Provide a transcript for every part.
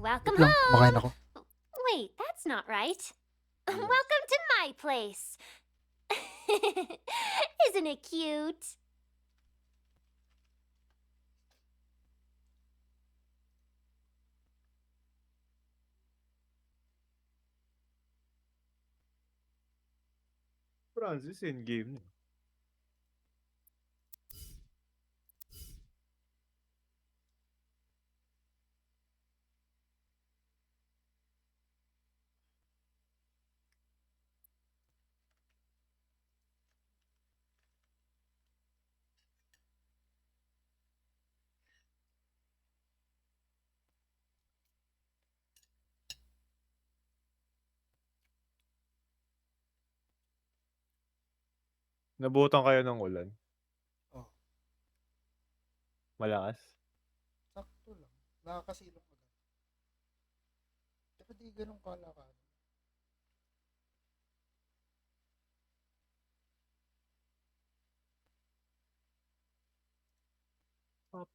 Welcome Wait lang, kumakain home! ako. Wait, that's not right. Welcome Yes. to my place. Isn't it cute? Francis in-game na. Nabutan kayo ng ulan? Oh, Malakas? sakto lang. Nakakasilong agad. Pero di ganun kalakas. Up.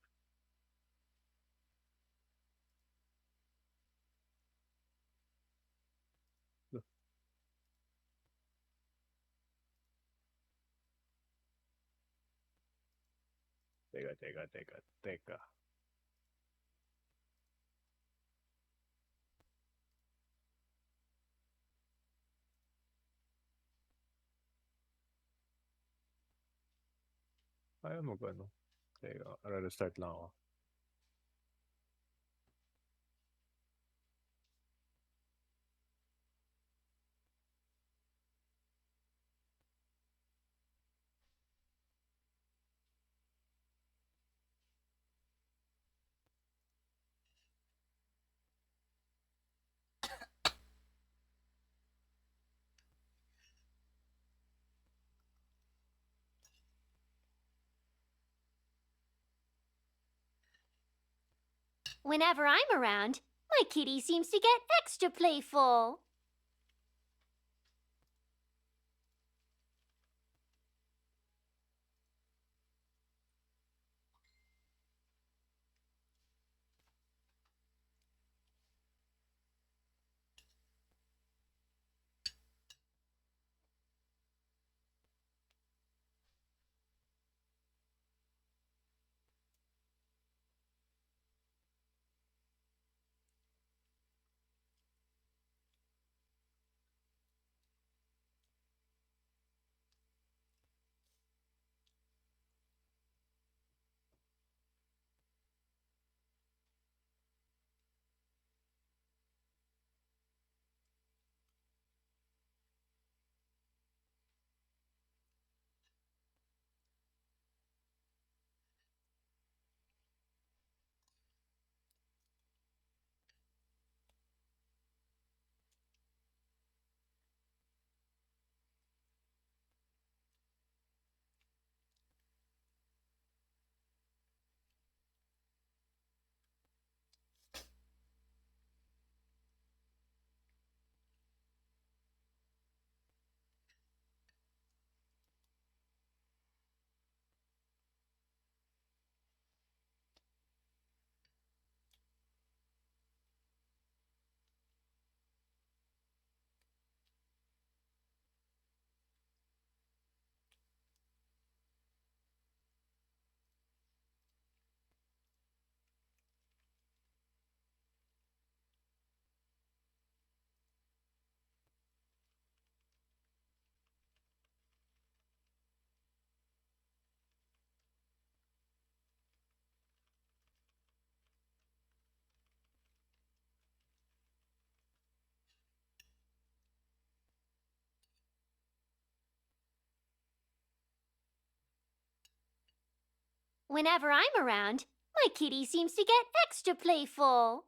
Teka. Ayaw mag-ano. Teka, restart lang ako. Whenever I'm around, my kitty seems to get extra playful. Whenever I'm around, my kitty seems to get extra playful.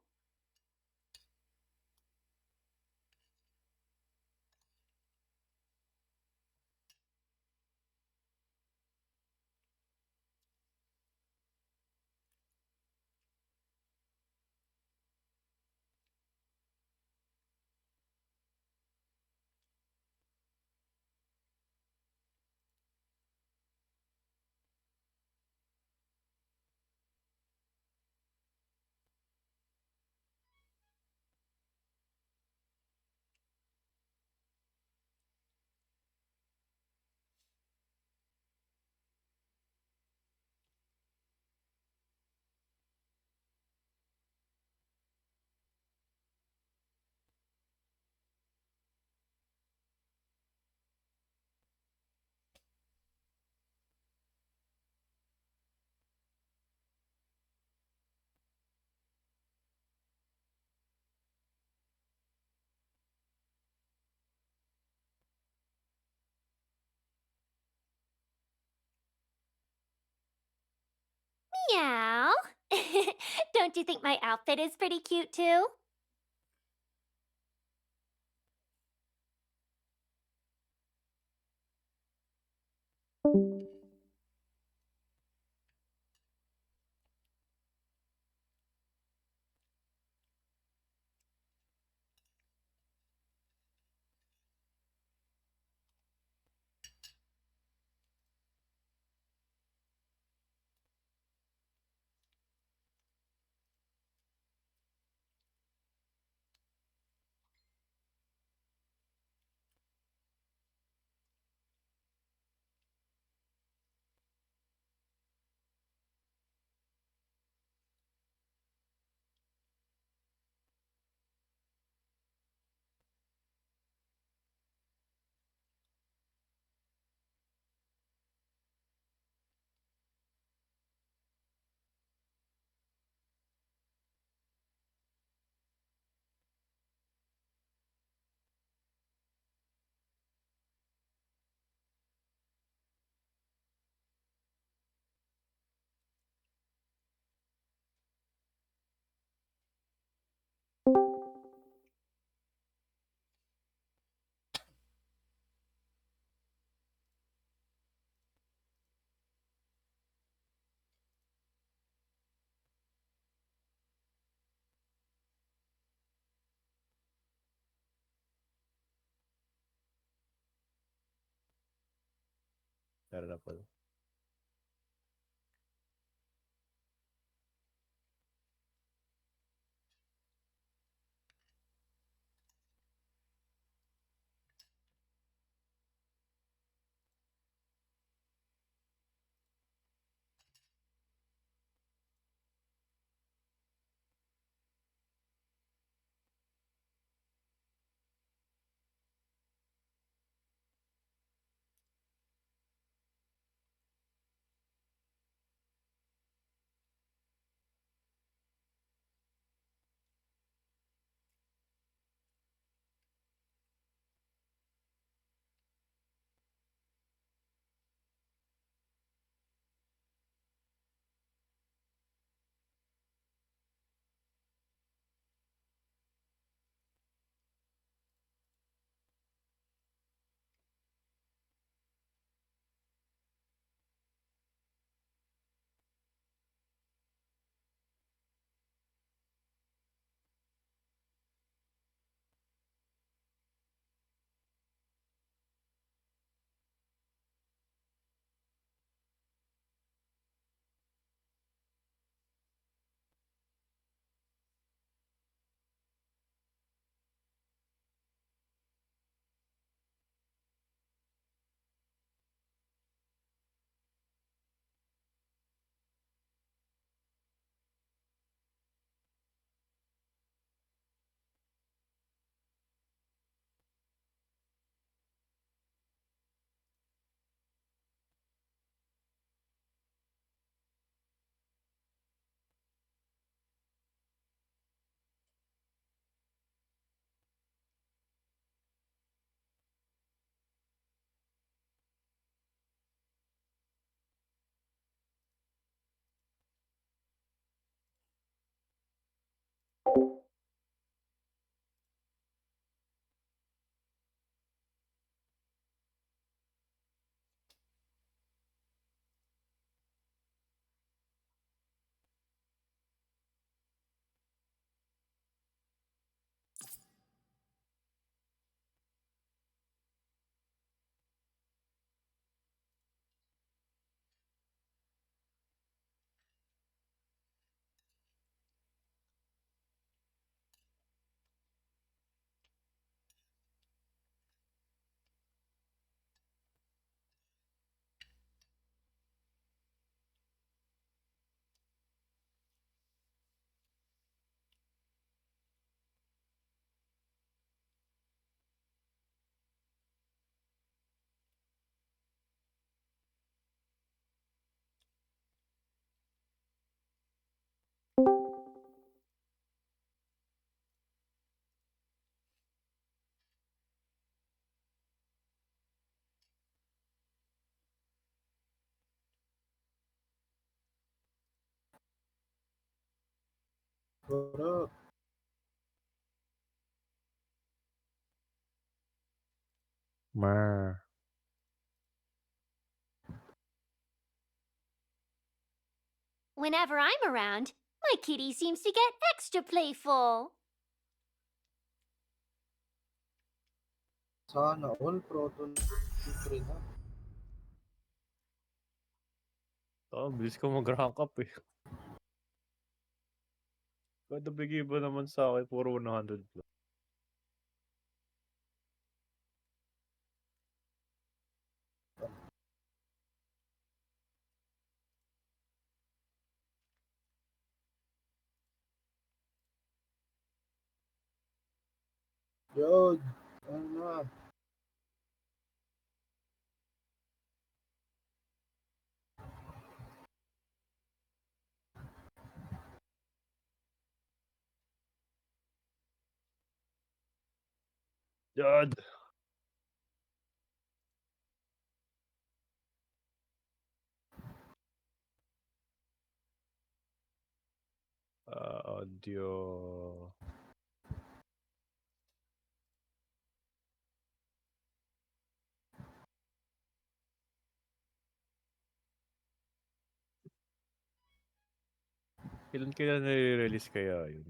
Don't you think my outfit is pretty cute too? Meron na pala. Sarap. Mer. Whenever I'm around, my kitty seems to get extra playful. Sana all Proton 3 na. Bilis ko mag-rank up eh. Kada bigay ba naman sa akin, puro 100 plus. Yun. Ano na. Dad! Audio. Kailan nare-release kaya yun?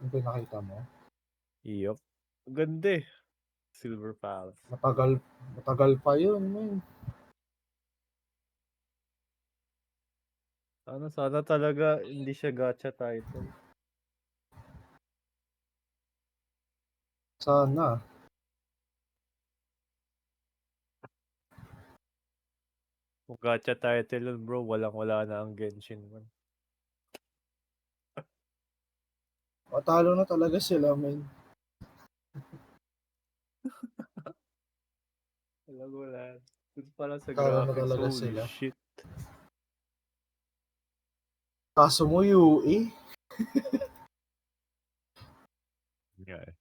Yung pinakita mo. Iyop. Ganda eh. Silver Palace. Matagal pa yun, man. Sana talaga hindi siya gacha title. Sana. Kung gacha title yun bro, walang-wala na ang Genshin man. Matalo na talaga sila, man. Walang-wala. Dun pala sa Talo na graphics, talaga holy sila. shit. Kaso mo, UE. Yeah.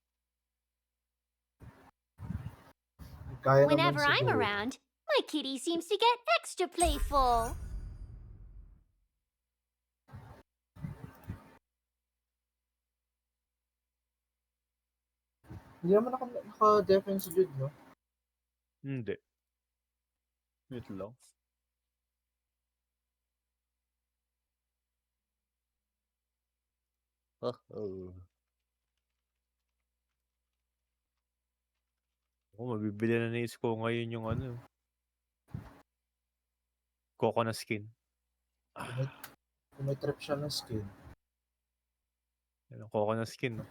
Kaya naman Whenever I'm siguro. around, my kitty seems to get extra playful. Hindi naman naka-defense good, no? Hindi. Wait lang. Oh. Mabibili na ni Isko ngayon yung ano. Coco na skin. Kung may trip siya ng skin. Yan ang Coco na skin, no?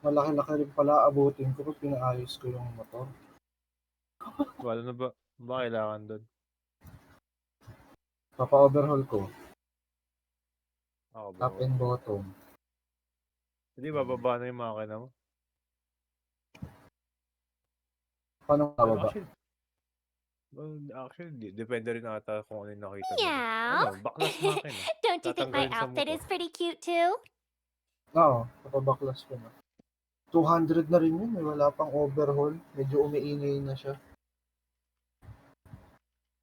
Malaki-laki rin pala abutin ko pag pinaayos ko yung motor. Wala na ba? Ba kailangan doon? Papa-overhaul ko. Ako ba? Top and bottom. Hindi, bababa na yung makina mo. Paano Pero bababa? actually, depende rin ata kung ano yung nakita mo. Meow. Ano, baklas makina. Don't you think my Tatanggalin sa outfit mukha. is pretty cute too? Oo, napabaklas ko na. 200 na rin yun, wala pang overhaul. Medyo umiingay na siya.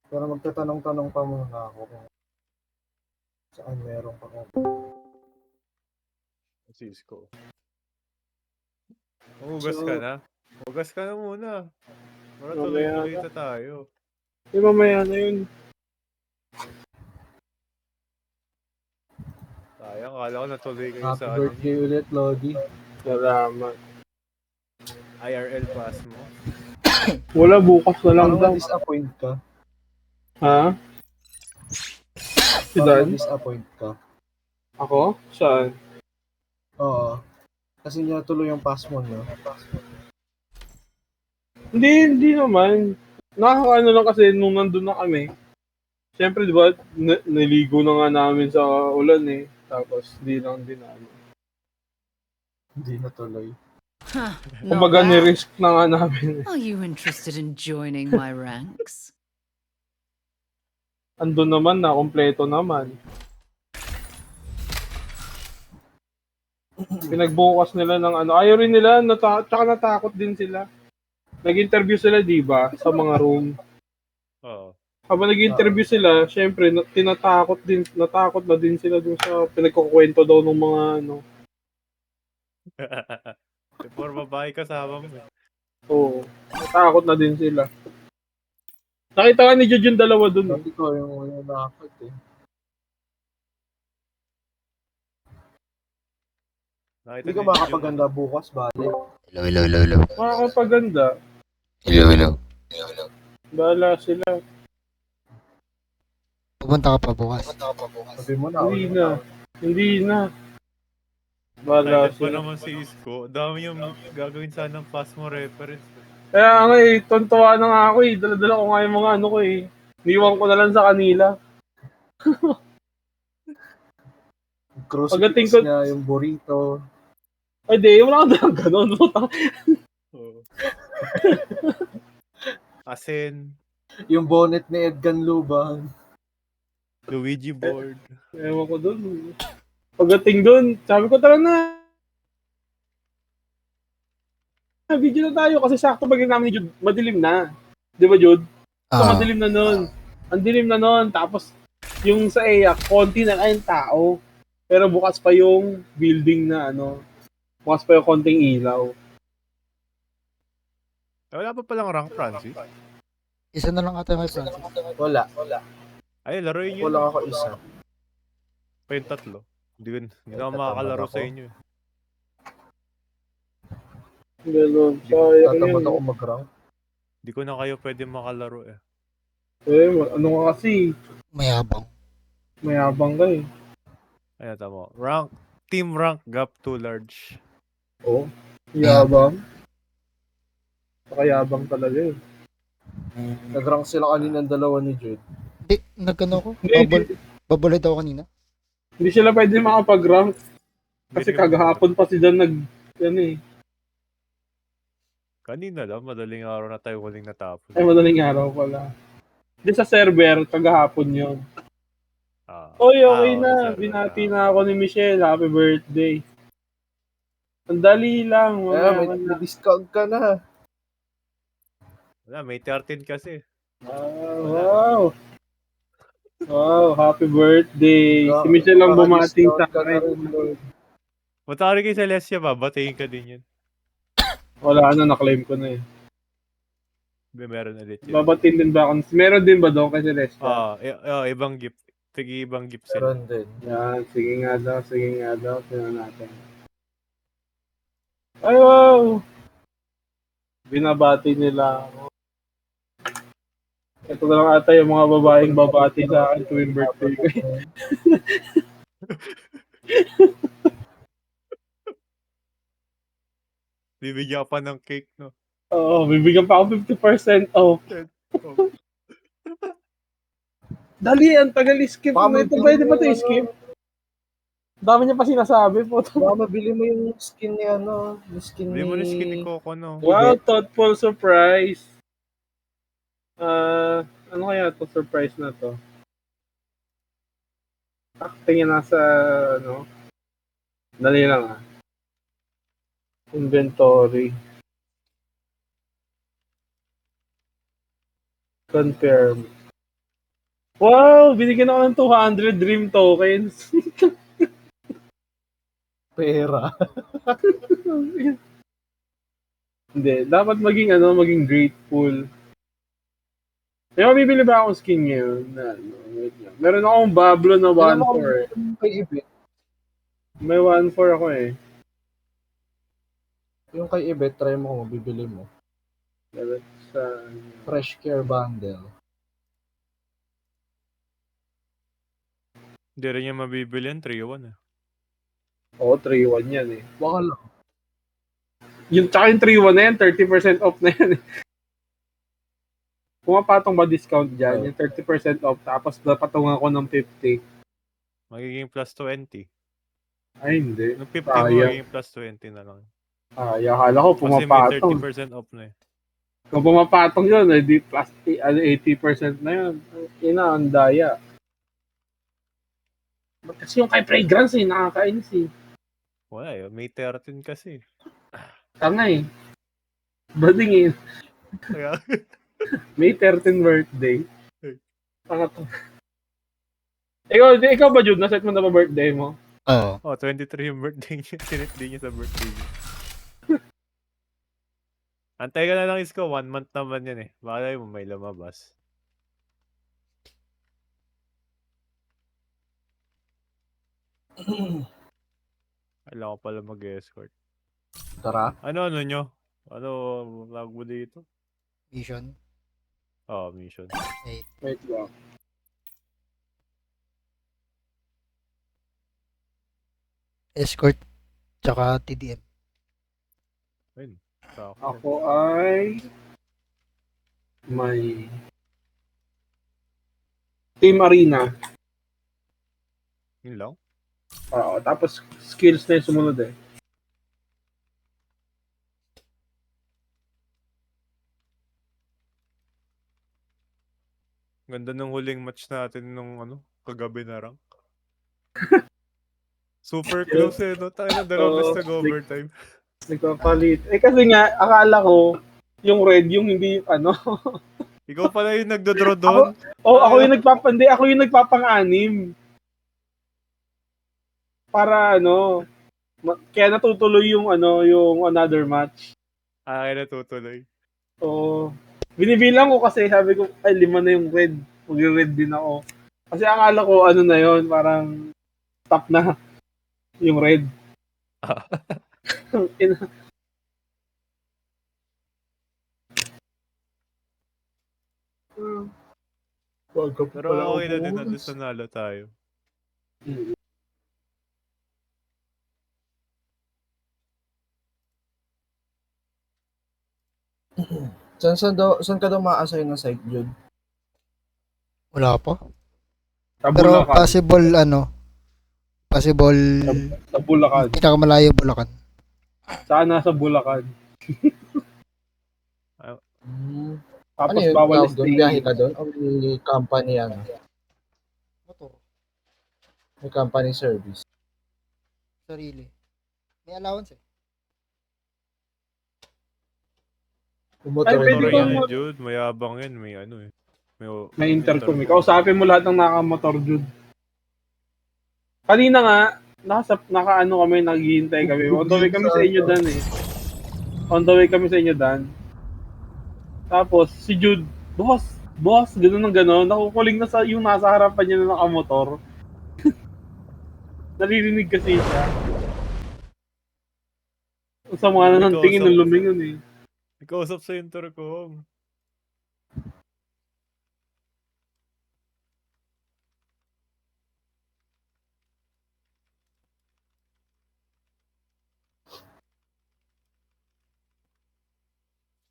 Pero magtatanong-tanong pa muna ako kung saan meron pang overhaul. Cisco. Hugas ka na? Hugas ka na muna. Para tuloy-tuloy na tayo. Mamaya na yun. Sayang, kala ko natuloy kayo Happy sa birthday ulit, Lodi. Salamat. IRL pass mo. Wala, bukas na lang Parang daw. na-disappoint ka. Ha? Si Parang Dan? na-disappoint ka. Ako? Saan? Oo. Kasi niya tuloy yung pass mo, no? Hindi naman. Nakakaano lang kasi nung nandun na kami. Siyempre, di ba, naligo na nga namin sa ulan eh. Tapos, di lang din namin. Hindi na tuloy. Huh, not Kumbaga, bad. ni-risk na nga namin. Are you interested in joining my ranks? Andun naman na, kompleto naman. Pinagbukas nila ng ano. Ayaw rin nila, tsaka natakot din sila. Nag-interview sila, di ba? Sa mga room. Oo. Habang nag-interview sila, syempre, natakot na din sila dun sa pinagkukwento daw ng mga ano. Puro babae kasama mo. Oo, natakot na din sila. Nakita ka ni Jude yung dalawa dun. Dati ko yung nakakot eh. Nakita Hindi ka ni Jun makakapaganda bukas, bale. Hello. Makakapaganda. Hello. Bahala sila. Pupunta ka pa bukas. Sabi mo na. Hindi na. Bahala Kailan pa sila. naman si Isko? Dami yung gagawin sana ng Phasmo reference. Kaya nga eh, tontuwa na nga ako eh. Dala-dala ko nga yung mga ano ko eh. Niwan ko na lang sa kanila. Pagdating Crucifix ko- niya, yung burrito. Ay di, wala kang dalang ganun. Oo. Asin, Yung bonnet ni Edgan Lubang. Luigi board. Ewan ko dun. Pagdating dun, sabi ko tara na. Video na tayo kasi sakto pag namin ni Jude, madilim na. Di ba Jude? So, madilim na nun. Ang dilim na nun. Tapos, yung sa EA, konti na lang yung tao. Pero bukas pa yung building na ano. Bukas pa yung konting ilaw. Wala pa palang rank, Francis. Isa na lang ata may Francis. Wala. Ay, laruin nyo. Wala ako isa. Pa yung tatlo. Hindi na ako makakalaro sa inyo. Ganun. Sayang Tatamad yun. ako mag-rank. Hindi ko na kayo pwede makalaro eh. Ano ka kasi? Mayabang. Mayabang ka eh. Ayan, tama. Rank. Team rank gap too large. Oo. Yabang. Pakayabang talaga eh. Nag-rank sila kanina ng dalawa ni Jude. Hindi, nagkano ko? Hindi, Babalid ako kanina. hindi sila pwede makapag-rank. Kasi Hindi rin- kagahapon pa si Dan ano eh. Kanina lang, madaling araw na tayo huling natapos. Ay, madaling araw pala. Hindi sa server, kagahapon yun. Ah. Oy, okay oo, na. sa server. Binati na ako ni Michelle. Happy birthday. Ang dali lang. Kaya Mamaya ka na. may discount ka na. Wala, may 13 kasi. Wow. Wow, happy birthday. Si Michelle ang bumating sa Discount ka na akin. rin, Lord. Punta ka rin kay Celestia ba? Batiin ka din yun. Wala na, na-claim ko na eh. Meron ulit yun. Babatin din ba ako? Meron din ba doon kay Celeste? Ibang gift. Sige, ibang gift sila. Meron din. Yan, sige nga daw. Tingnan natin. Ay, wow! Binabati nila ako. Ito na lang ata yung mga babaeng babati sa akin tuwing birthday ko. Bibigyan ka pa ng cake, no? Oo, bibigyan pa ako 50% off. Oh. Dali, ang tagal skip. Baka Ito mabili pwede ba mo ito yung skip? Dami niya pa sinasabi po. Baka mabili mo yung skin ni ano, yung skin Hindi mo na skin ni ni... Coco, no? Wow, thoughtful surprise. Ano kaya to surprise na to? Tingin nasa, ano? Dali lang ah. Inventory. Confirm. Wow! Binigyan ako ng 200 dream tokens. Pera. Hindi. Dapat maging grateful. May mabibili ba akong skin ngayon? Wait lang. Meron akong Bablo na 1-4 eh. Kay Ibet. May 1-4 ako eh. Yung kay Ibet, try mo kung mabibili mo. Dapat sa... Fresh Care Bundle. Hindi rin niya mabibili yan, 3-1 eh. Oo, 3-1 yan eh. Baka lang. Tsaka yung 3-1 na yan, 30% off na yan eh. Pumapatong ba discount dyan? Yung 30% off, tapos napatungan ko ng 50. Magiging plus 20. Ay, hindi. Nung 50 mo, Sayang. magiging plus 20 na lang. Akala ko Kasi may pumapatong. 30% off na eh. Kung pumapatong yun, di plus 80% na yun. Ina, ang daya. Ba't kasi yung kay Fragrance eh, nakakainis eh. Wala eh. May 13 kasi. Tanga eh. Bading eh. Kaya, May 13 birthday. Tanga to. Ikaw ba, Jude? Naset mo na ba birthday mo? Oo. 23 yung birthday niya. Sinit din niya sa birthday niya. Antay ka na lang Isko. 1 month naman yan eh. Baka mo may lumabas. Kailangan ko pala mag-escort. Tara. Ano nyo? Ano lag mo dito? Mission. Mission. Wait lang. Escort. Tsaka TDM. Ayun. Sakto. Ako ay may Team Arena. Yun lang? Oo, tapos skills na yung sumunod eh. Ganda ng huling match natin nung kagabi na rank. Super close eh, no? Tayo na dalawang beses nag-overtime. Nagpapalit. Kasi nga, akala ko yung red, yung hindi Ikaw pala yung nagdodraw doon. ako yung nagpapang-anim. Para kaya natutuloy yung another match. Kaya natutuloy. So, binibilang ko kasi sabi ko, ay 5 na yung red. Mag-red din ako. Kasi akala ko na yon, parang top na yung red. Pero okay na din na sanalo tayo. Saan ka daw ma-assign ng site, Jude? Wala pa. Sa Pero Bulacan. possible Sa Bulacan. pinakamalayo Bulacan. Saan nasa Bulacan? Tapos Ano yun? bawal Doon, stay. biyahe ka doon? O may company Motor. May company service? Sarili. May allowance eh. Bumoto Ay, rin pwede Motor ba? bang yan, Jude. Mayabang yan. May eh. May intercom. Kausapin mo lahat ng nakamotor, Jude. Kanina nga, naka-ano kami, naghihintay kami. On the way kami sa inyo, Dan eh. On the way kami sa inyo, Dan. Tapos, si Jude, boss, gano'n ng gano'n. Nakukuling na yung nasa harapan niya na nakamotor. Naririnig kasi siya. Sa mga na ng tingin ng lumingon eh. Ikausap sa intercom.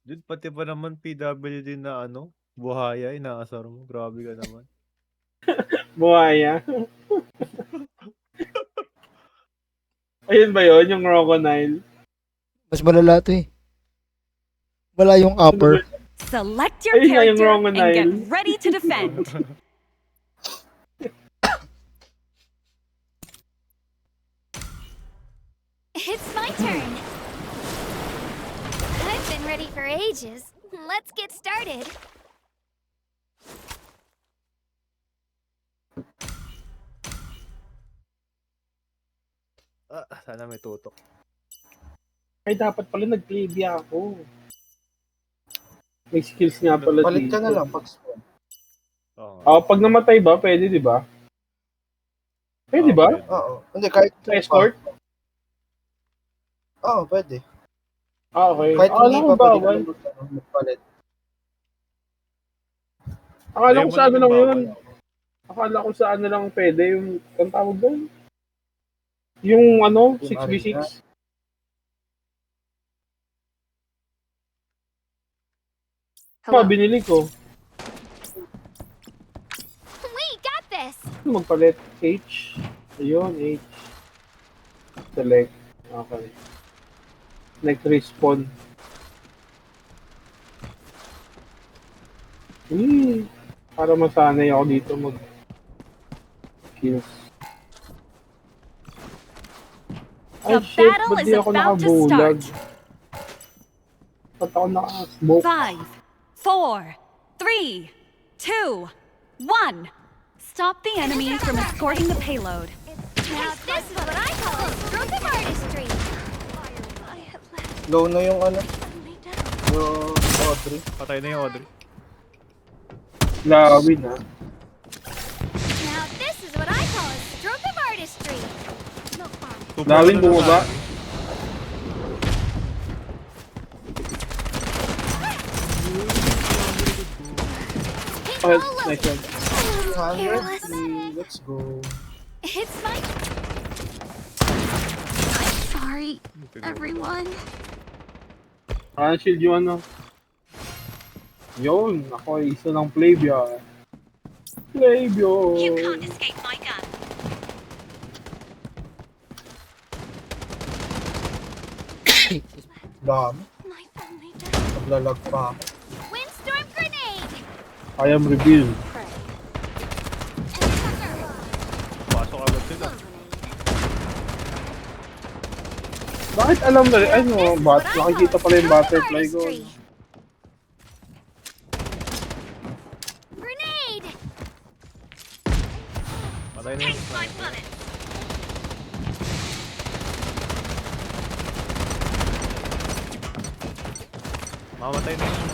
Dude, pati pa naman PWD na buhaya, inaasar mo. Grabe ka naman. Buhaya. Ayun ba yun, yung crocodile? Mas malala to eh. Wala yung upper. Select your Ayun nga yung character wrong and nile. get ready to defend. It's my turn. I've been ready for ages. Let's get started. Sana may tutok. Ay, dapat pala nag-plebia ako. May skills nga pala Palit ka dito. na lang pag spawn. Pag namatay ba, pwede, di ba? Pwede ba? Oo. Hindi, kahit Sa escort? Oo, pwede. Okay. Kahit hindi Alam pa ko pwede ka bawal. lang magpalit. Akala ko Lemon sa ano lang bawal. yun. Akala ko sa ano lang pwede. Yung, ang tawag doon? Yung Yung 6v6. Hello. Binili ko. We got this. Magpalit. H. Ayun, H. Select. Okay. Select respawn. Para masanay ako dito kills. The shit, battle ba't is di ako about to nakabulag? start. Ba't ako naka-smoke? 5, 4, 3, 2, 1. Stop the enemy from escorting the payload. Now this is what I call a stroke of artistry. Low na yung ano, yung Audrey. Patay na yung Audrey. Lawin ah. Now this is what I call a stroke of artistry. Lawin bumaba. Okay, nice one. 200, let's go. It's my. I'm sorry, everyone. Shield yung ano. Yun, ako ay isa ng Flavia. Flavio! You can't escape my gun. Dami. My family Naglalag pa ako. Windstorm grenade. I am revealed. Pasok agad sila. Bakit alam na rin? Ano, nakikita pala yung butterfly ko. Grenade. Patay na yung sniper. Mamatay na yung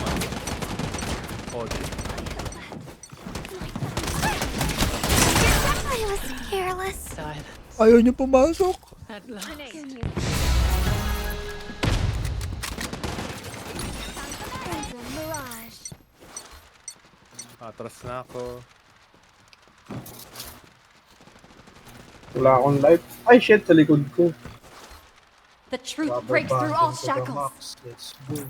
Audrey. I was careless. Silence. Ayaw niyo pumasok. At last. Mirage. Atras na ako. Wala akong life. Ay shit, sa likod ko. The truth Rubber breaks through all banding to the shackles. max. Let's go.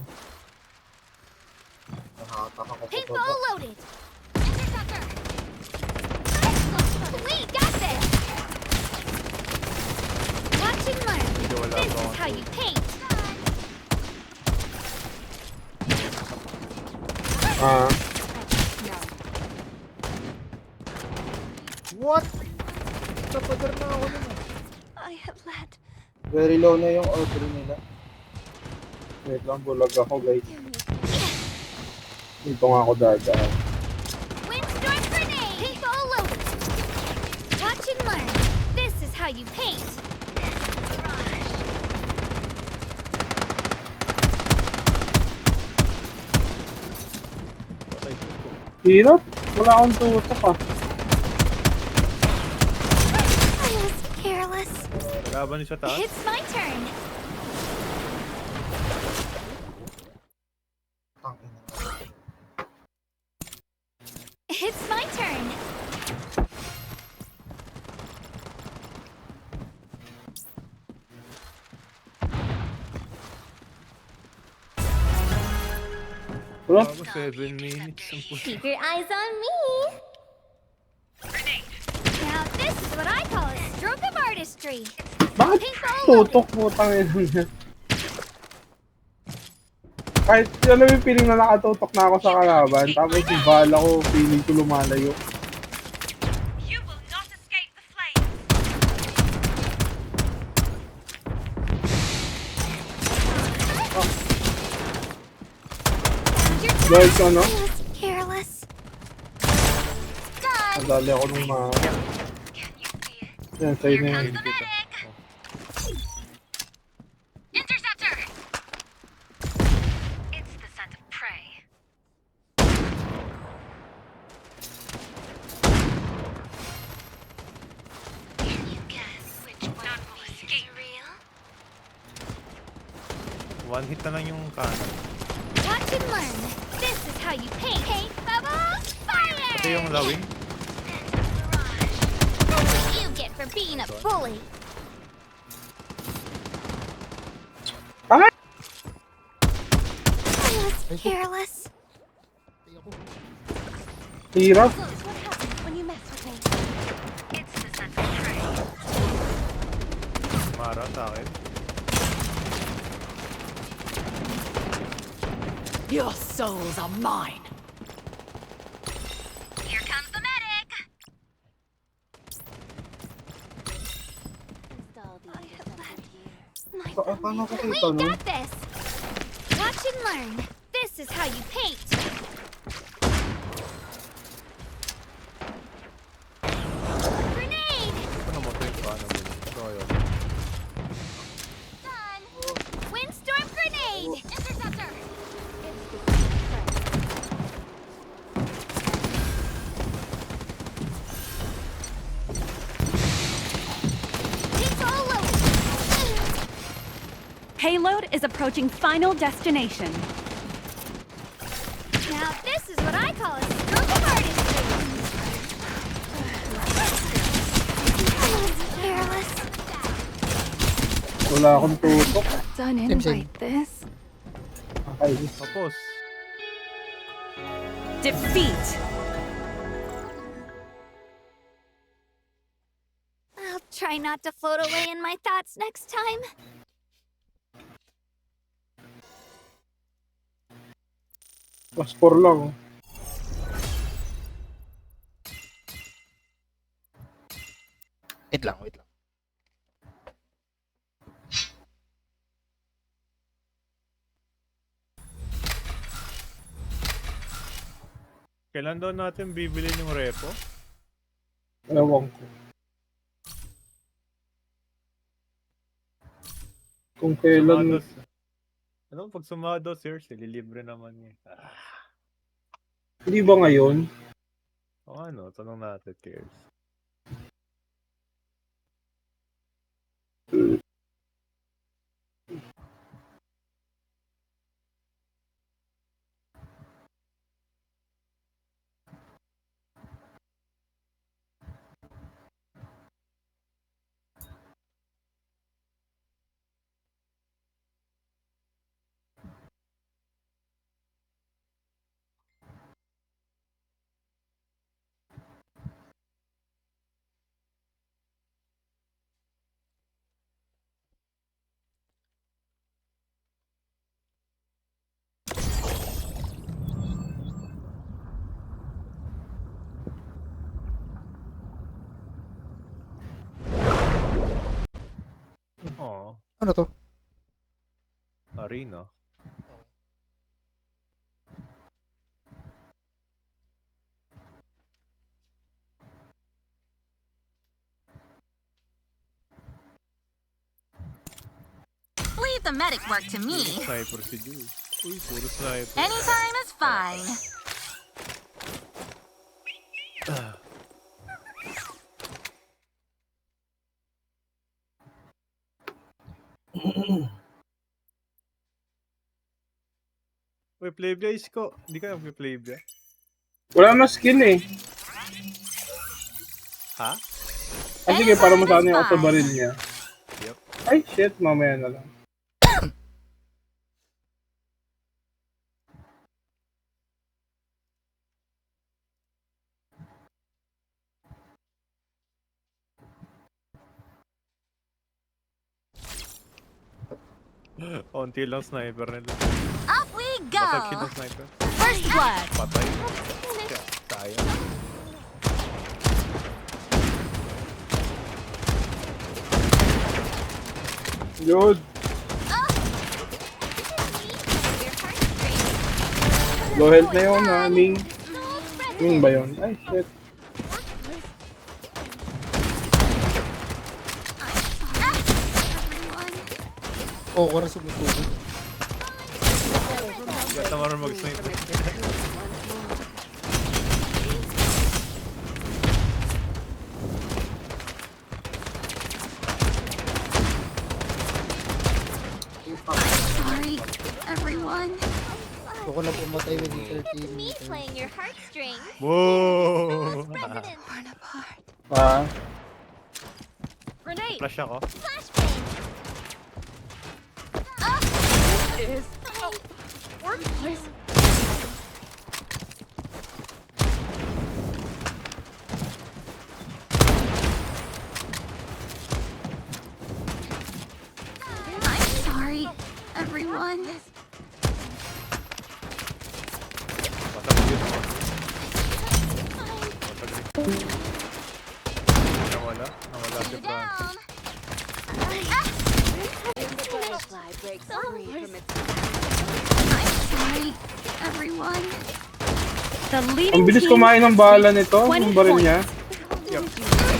Nahatak ako pa Paintball baba. loaded. Interceptor. We got this. Watch and learn. Medyo wala This pa is ako. how you paint. Ah, What? Napadar na ako nun. I have led. Very low na yung Audrey nila. wait lang, bulag ako guys. Dito nga ako dadaan. Windstorm grenade. Paintball loaded. Watch and learn. This is how you paint. Patay ko. Hirap. Wala akong tutok ah. I was careless. Laban niyo sa taas. It's my turn. Tangina. It's my turn. Wala. Bago 7 minutes ang push. Keep your eyes on me. Now this is what I call a stroke of artistry. Bakit tutok mo tangin niya? Kahit alam mo yung feeling na nakatutok na ako sa kalaban, tapos yung bala ko, feeling ko lumalayo. You will not escape the flames. Guys, ano? I was careless. Done. Nadali ako nung mga... Yan, sa'yo na yan. Interceptor. It's the scent of prey. Can you guess which one will escape real? One hit na lang yung kanan. Watch and learn. This is how you paint. Paint bubbles, fire! Ito yung lawing. That's what you get for being a bully. Ah! I was careless. Hirap. That's what happens when you mess with me. It's the scent of prey. Mara sa akin. Your souls are mine. Here comes the medic. I have left. Paano ko We kita nun? got this. Watch and learn. This is how you paint. Grenade. Ano mo ito yung paano mo? Ito yun. Done. Windstorm grenade. Interceptor. It's all loaded. Payload is approaching final destination. Now this is what I call a stroke of artistry. Careless. Wala akong tutok. Done Same, in same. like this. Okay. Tapos. Defeat. I'll try not to float away in my thoughts next time. Mas 4 lang. Wait lang, wait lang. Kailan daw natin bibili yung repo? Ewan ko. Kung kailan... Sumados. Ano pag sumado, seriously, libre naman niya. Hindi ba ngayon? O ano, tanong natin, Tears. Oo, Ano to? arena. Leave the medic work to me. Sniper si Jules. Uy, puro sniper. Anytime is fine. Uy, Playboy Isko. Hindi ka nag-Playboy. Wala na skin eh. Ha? Ah, sige, para masana yung auto barrel niya. Yep. Ay, shit, mamaya na lang. Konti lang sniper nila. Up we Basag go. ng sniper. First blood. Patay. Kaya, tayo. Yun. Low health na yun, ha? Ming. Ming ba yun? Ay, shit. Oo, ko na sumutubig. Kaya naman mag-sniper. Sorry, everyone. Gusto ko lang pumatay within 30 Me meters. playing your heartstrings. Whoa! President. Ah, Grenade. Flash ako. Flashbang. Is workplace. I'm sorry, everyone. Basag yun ako. Basag rin. Nawala. Nawala si Francis. Down. breaks free from its I'm sorry, everyone. The Ang leading bilis team kumain ng has bala reached nito, 20 yung baril niya. points. Yup.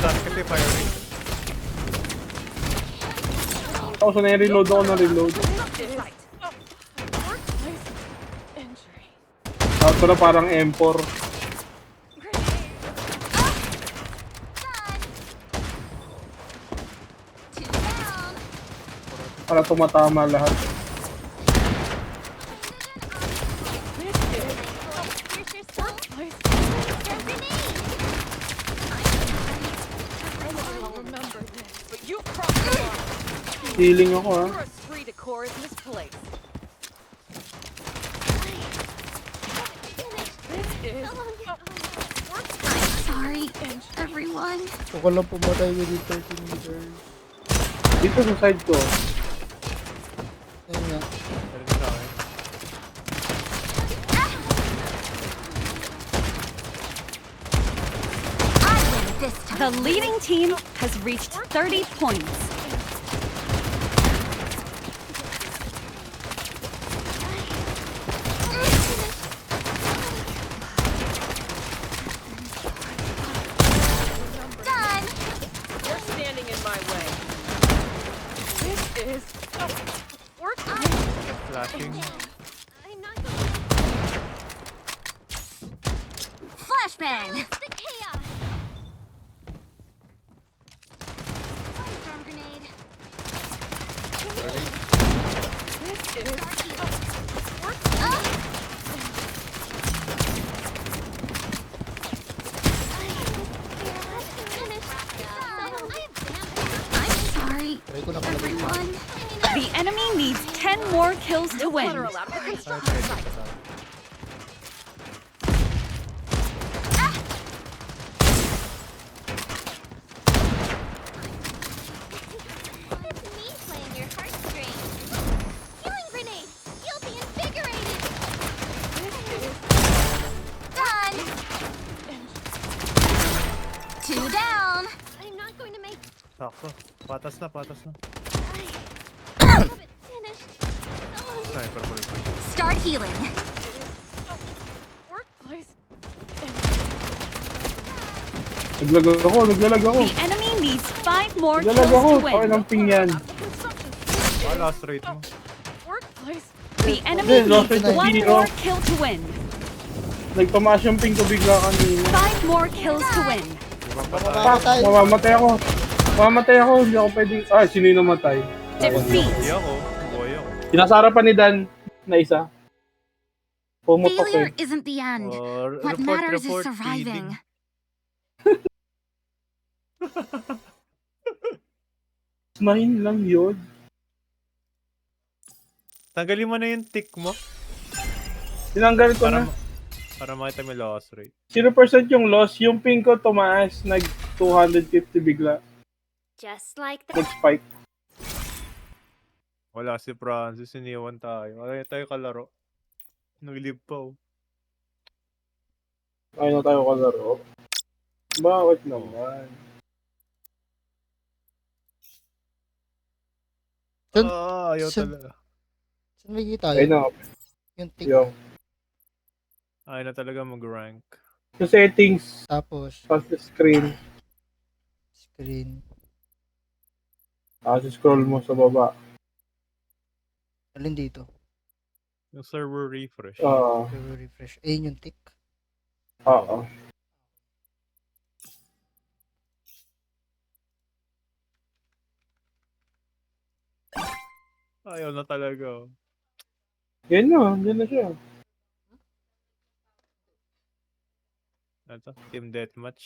Taas kasi fire rate. Ako sa na-reload ako na reload. right. Workplace injury. Tapos na parang M4. Done. 2 down. Para tumatama lahat. This is Here's your soul. workplace. I'll remember this. But you crossed the line. Healing ako ha. Your esprit de corps is misplaced. This is Sorry, everyone. Gusto ko lang pumatay within 13 meters. Dito sa side ko. Ayun nga. Pero din sa akin. I win this time. The leading team has reached 30 points. Done. you're standing in my way. This is workplace. Flashing. I'm not going Flashbang. the chaos. Storm grenade. This is I'm sorry, Try ko na pala. everyone. The enemy needs 10 more kills to win. clutter allowed for Ay, construction try site. ko. It's me playing your heartstrings. Healing grenade. You'll be invigorated. Done. 2 down. I'm not going to make Sakto. Patas na, patas na. have it finished. Oh, Sniper ko rin. Start healing. Workplace. Naglalag ako. The enemy needs 5 more Naglalag kills ako. to Pakay win. ng ping yan. Construction site. Ah, last rate mo. Workplace. The enemy lost needs it to 1 zero. more kill to win. Nagtumaas yung ping ko bigla kanina. 5 more kills to win. Mamamatay. Mamamatay ako. Mamamatay ako. Hindi ako pwedeng... Ah, sino yung namatay? Hindi Defeat. ako. Boy ako. Sinasara pa ni Dan na isa. Pumutok Failure eh. isn't the end. What Report, matters is report, surviving. Nine lang yun. Tanggalin mo na yung tick mo Tinanggal ko na. para makita mo yung loss rate. 0% yung loss. Yung ping ko tumaas. Nag 250 bigla. just like that. Nag-spike. Wala si Francis, iniwan tayo. Wala tayo kalaro. Nag-live pa oh. Ayaw na tayo kalaro. Bakit naman? Saan- Ayaw saan- talaga. Saan may kita Ayun yun? na. Yung tick. Yung. Ayaw na talaga mag-rank. Sa settings. Tapos, Sa screen. screen. Tapos scroll mo sa baba. Alin dito? Yung server refresh. Server refresh. Ayun yung tick. Oo. Ayaw na talaga. Oh. Yan na. Yan na siya. Ito, team deathmatch.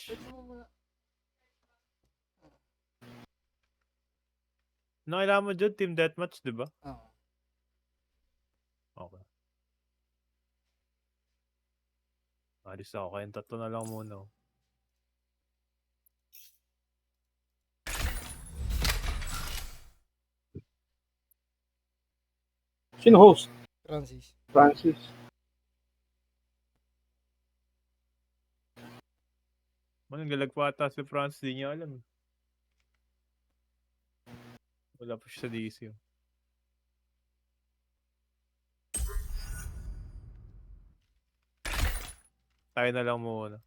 Nakailangan mo dyan, team deathmatch, di ba? Oo. Okay. Alis ako, kayong tatlo na lang muna. Oh. Sino host? Francis. Francis. Galag pa ata si Francis, di niya alam. Wala pa siya sa DC. Oh. Tayo na lang muna.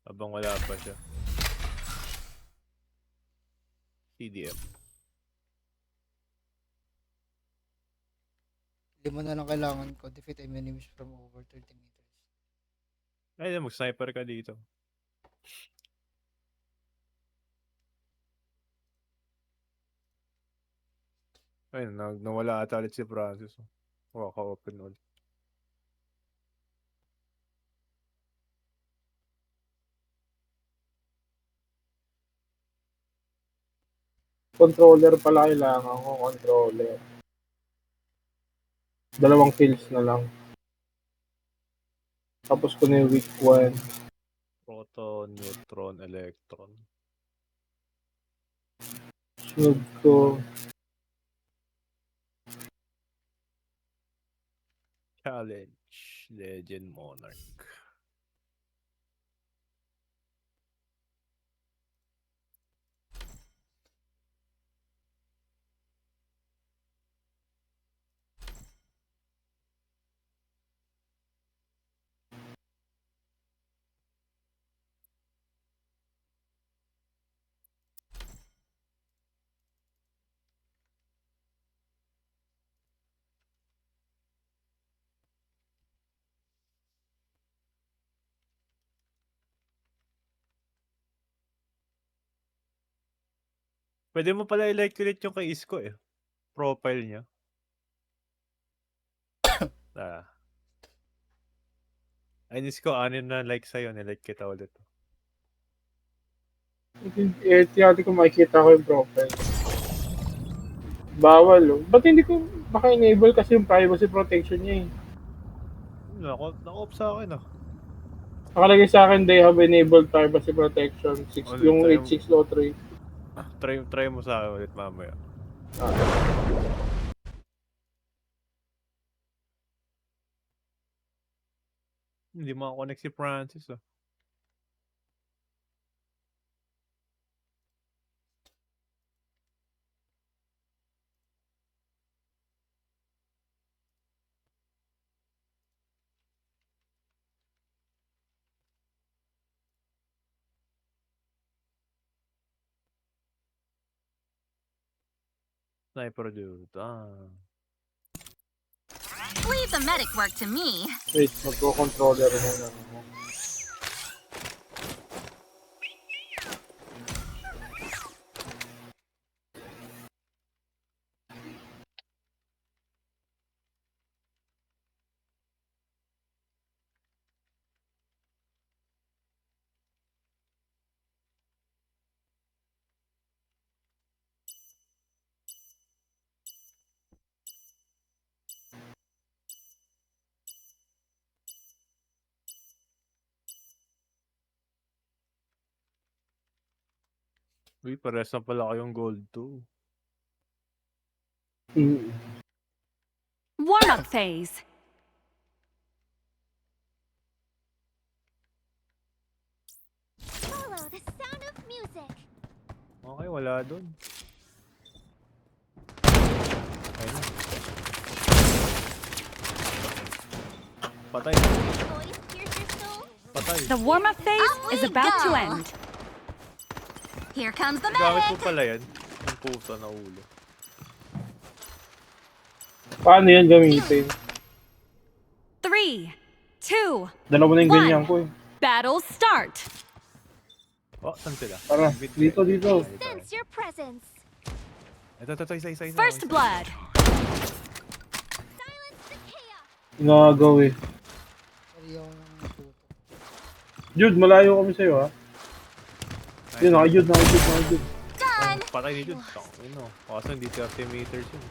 Habang wala pa siya. CDM. 5 na lang kailangan ko. Defeat enemies from over 30 meters. Ay, mag-sniper ka dito. Ay, nawala ata ulit si Francis. Waka-open ulit. Controller pala kailangan ko. Controller. 2 kills na lang. Tapos ko na yung weak 1. Proton, neutron, electron. Sunod ko. Challenge. Legend Monarch. Pwede mo pala i-like ulit yung kay Isko eh. Profile niya. Ay, Isko, 6 na like sa'yo. Nilike kita ulit. Tiyati ko makikita ko yung profile. Bawal oh. Ba't hindi ko maka-enable kasi yung privacy protection niya eh. Naka-off sa akin ah. Nakalagay sa akin, they have enabled privacy protection. Yung 8603. Try mo sa akin ulit mamaya. Hindi makakonect si Francis ah. Sniper dude. Leave the medic work to me. Wait, magko-controller muna. Uy, pares na pala kayong gold 2. Warm-up phase. Follow the sound of music. Okay, wala dun. Ayun na. Patay. Voice pierce your soul. Patay. The warm-up phase Up is we about to go. end. Here comes the Gamit mo medic. pala yan. Yung puta na ulo. Paano yan gamitin? 3, 2, Dalawa na yung One. ganyan ko eh. battle start. Oh, saan sila? Tara, dito. Sense your presence. Ito, isa. First blood. Silence the chaos. Inagaw eh. Sorry ako ng puto. Jude, malayo kami sa'yo ha. Yun, naka-Jude. Done. Patay ni Jude. Ano? Kaso hindi 30 meters yun.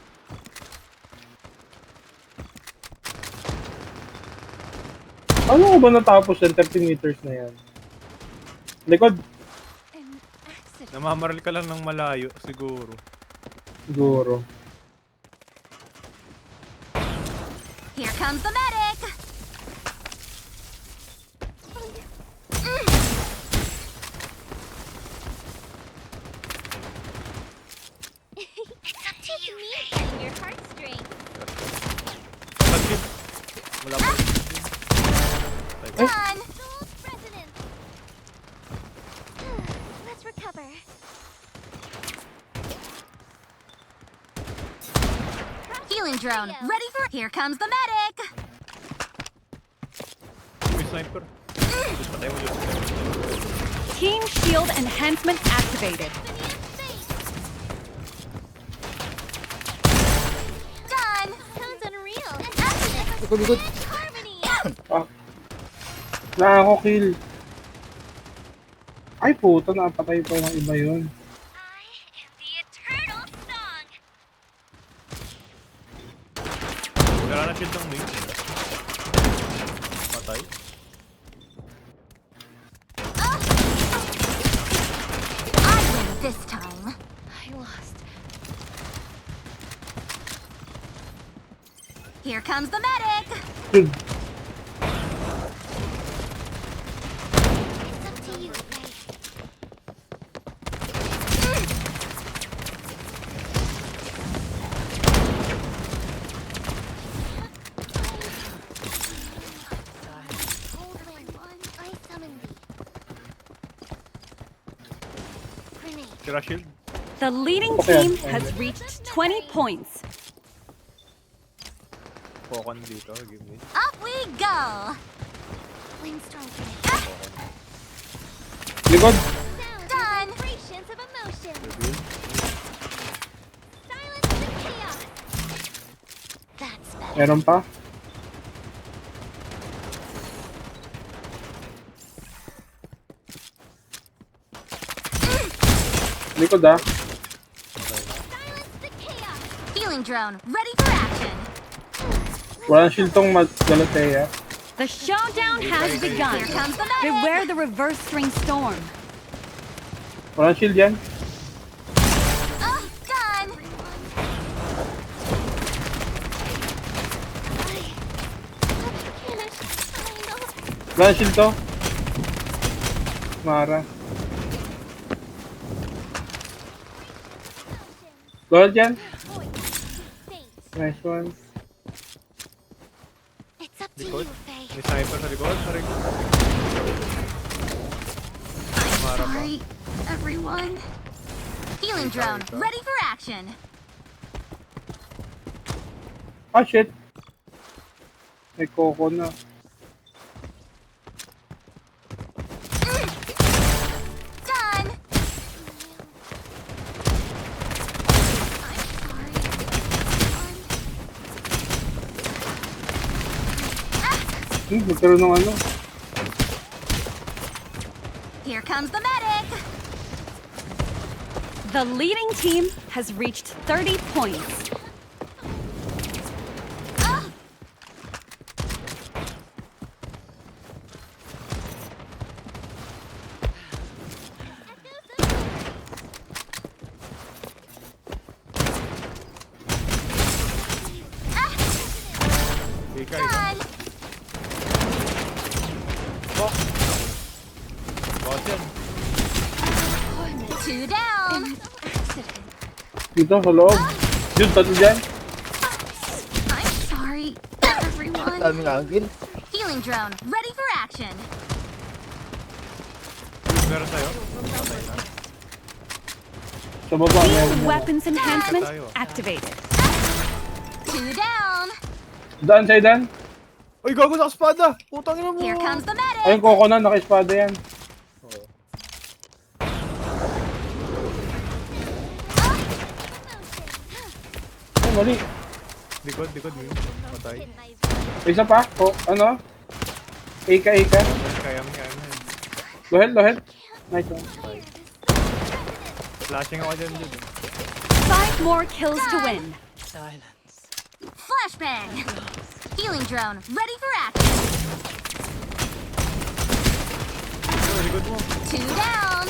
Ano ko ba natapos yung 30 meters na yan? Likod, An accident. Namamaril ka lang ng malayo, siguro. siguro. Here comes the medic. It's up to you. Me, your heartstrings. Patay Jude. Wala pa rin. Healing drone, ready for. Here comes the medic. May sniper. Diyos, patay mo, Diyos. Team shield enhancement activated. Done. Sounds unreal. Likod, likod. Harmony. Na ako kill. Ay puta, napatay pa ng iba yun. I am the eternal song. Wala na shield ng main. Patay. I win this time. I lost. Here comes the medic. Dude, It's up to you, Faye. Hold my one. I summon thee. Grenade. Tira shield. The leading Okay. team has reached 20 points. Pokan dito. Give me. Up we go. Windstorm grenade. likod. Sounds Done. vibrations of emotion. Reveal. Silence the chaos. That's better. Meron pa. Likod ah. Silence the chaos. Healing drone, ready for action. Walang shield tong Galatea. The showdown has begun. Here comes the medic. Beware the reverse string storm. Walang shield yan. Done. Walang shield to. Mara. Gold yan. Nice one. It's up to Likod. you, Faye. May sniper sa likod. Sa likod. Mara pa. Sorry, everyone. Healing drone, ready for action. Ah, shit. May Coco na. Done. Nagkaroon ng ano. Here comes the medic. The leading team has reached 30 points. Ika, ika. Done. Boss yan. Two down. Dito, sa loob. Yun, tatlo dyan. I'm sorry, everyone. Daming angle. Healing drone, ready for action. Meron sa'yo. Patay na. Sa baba, meron Team na. weapons enhancement activated. Two down. Daan sa'yo, Dan. Uy, gago sa espada! Putang ina mo! Here comes the medic. Ayun, Coco na, naka-espada yan. Ay, mali. Likod, likod. Patay. May isa pa. O, ano? Ika. Kaya mo, kaya mo. Lohel. Nice one. Flashing ako dyan dyan. 5 more kills to win. Flashbang. Healing drone, ready for action. Oh, likod mo. Two down.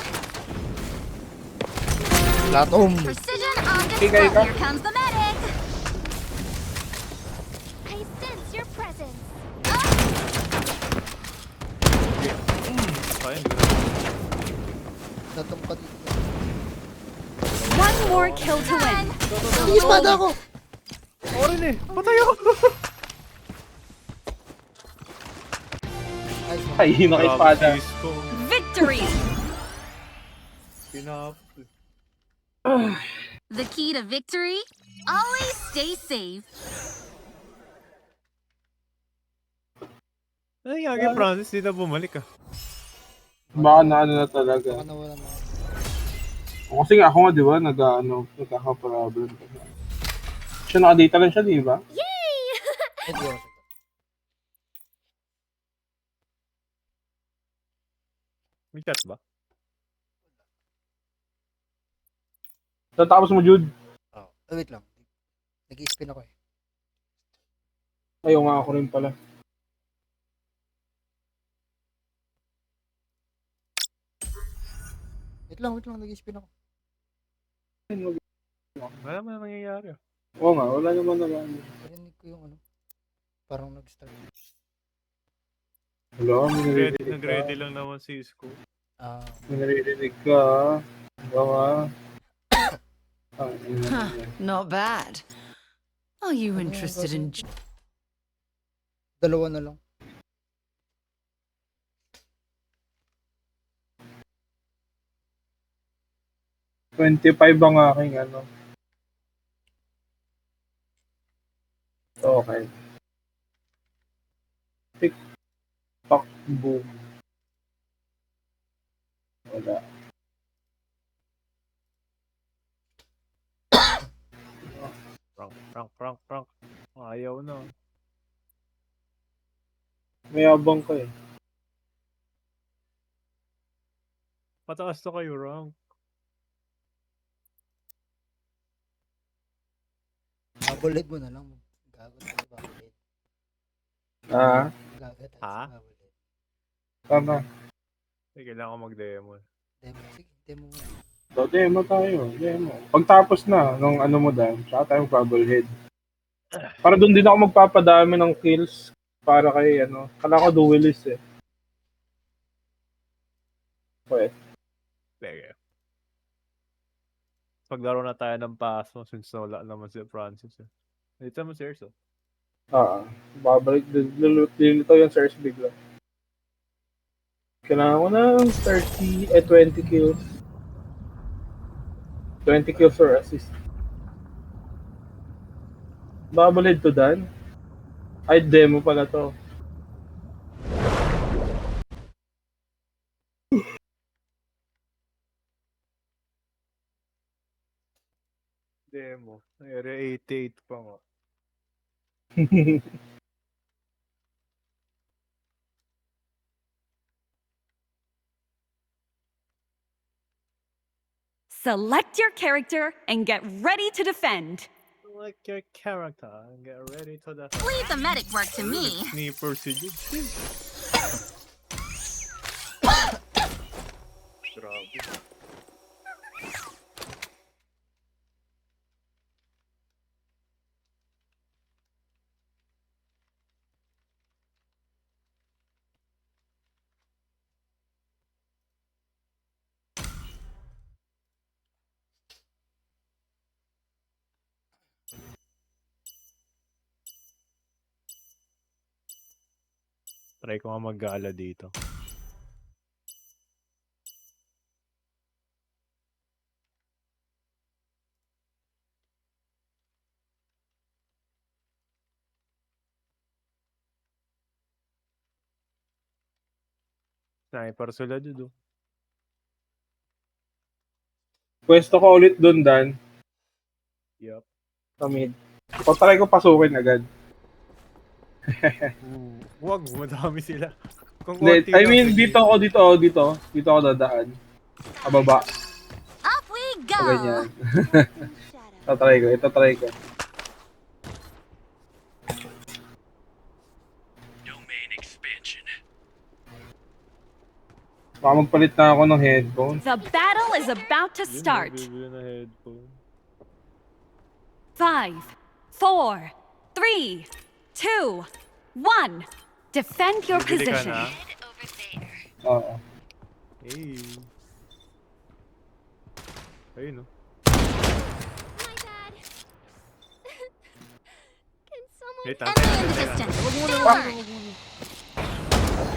Latom. Precision on display. Ika. Here comes the medic. I sense your presence. Sayang, di na. Latom ka dito. 1 more kill to win. Sige, espada ako. Ako rin eh. Patay ako. Ay, naka-espada. Grabe, sis ko. Victory! Pinap. The key to victory? Always stay safe. Ay, nga kay Francis, di na bumalik ah. Baka na ano na talaga. Baka nawala na. Kasi nga ako nga, di ba, nagkaka-problem. Siya nakadata lang siya, di ba? Yay! Ito. May chat ba? Tatapos mo, Jude. Oh, wait lang. Nag-i-spin ako eh. Ayaw nga ako rin pala. Wait lang. Nag-i-spin ako. Wala naman nangyayari ah. Oo nga, wala naman naman. Narinig ko yung ano. Parang nag-start. Hello, Nag-ready lang naman si Isko. Narinig ka. Baka. Not bad. Are you interested in... Dalawa na lang. $25 ang aking ano. Okay. Tick-tock boom. Wala. Prank. Ayaw na. Mayabang ka eh. Pataas to kayo, rank. Bubble head mo na lang. Gagot na sa bubble head. Ah, Gagot na Ha? sa bubble head. tama. Kailangan ko mag-demo. Demo. Sige, demo mo. So, demo tayo. Demo. Pagtapos na nung ano mo dahil, tsaka tayo bubblehead. Para doon din ako magpapadami ng kills para kay ano. Kala ko duelist eh. Pwede. Sige. Paglaro na tayo ng paso since wala naman si Francis eh. Dito mo si Erso. Babalik. Dilito yung search bigla. Kailangan ko ng 20 kills. 20 kills or assist. Babalid to Dan. Ay, demo pala to. Demo. Area 88 pa nga. Select your character and get ready to defend. Select your character and get ready to the... Leave the medic work to me. Sniper si Jude. Grabe. Try ko nga mag-gala dito. Sniper sila dudo. Pwesto ko ulit dun, Dan. Yup. Sa mid. O, try ko pasukin agad. Wag, madami sila. Kung Hindi, konti I lang, mean, sige. dito ako dadaan. Pababa. Up we go. O, ganyan. Ito try ko. Baka magpalit na ako ng headphone. The battle is about to Yun, start. bibili na headphone. 5, 4, 3, 2, 1. Defend your Bibili ka position. na? Oo. Hey. Ayun no. My bad. Can someone... Wait, Enemy in the distance.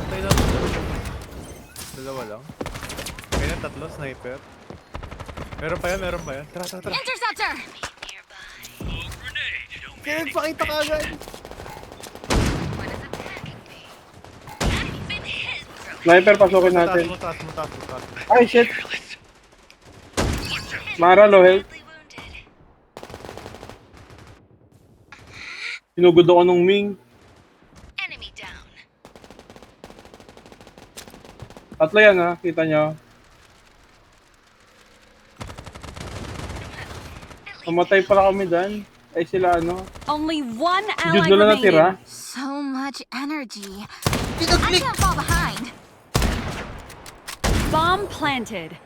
Stay alert. Dalawa lang. Ganyan, tatlo, sniper. Meron pa yan. Tara. Interceptor. Kaya nagpakita ka agad. Sniper, pasukin natin. Mataas. Ay, shit. Mara, low health. Sinugod ako nung Ming. Enemy down. Tatlo yan ha, kita nyo. Namatay pala kami dan. Ay sila ano. Only one Jude ally na lang natira. remaining. So much energy. I can't fall behind. Bomb planted.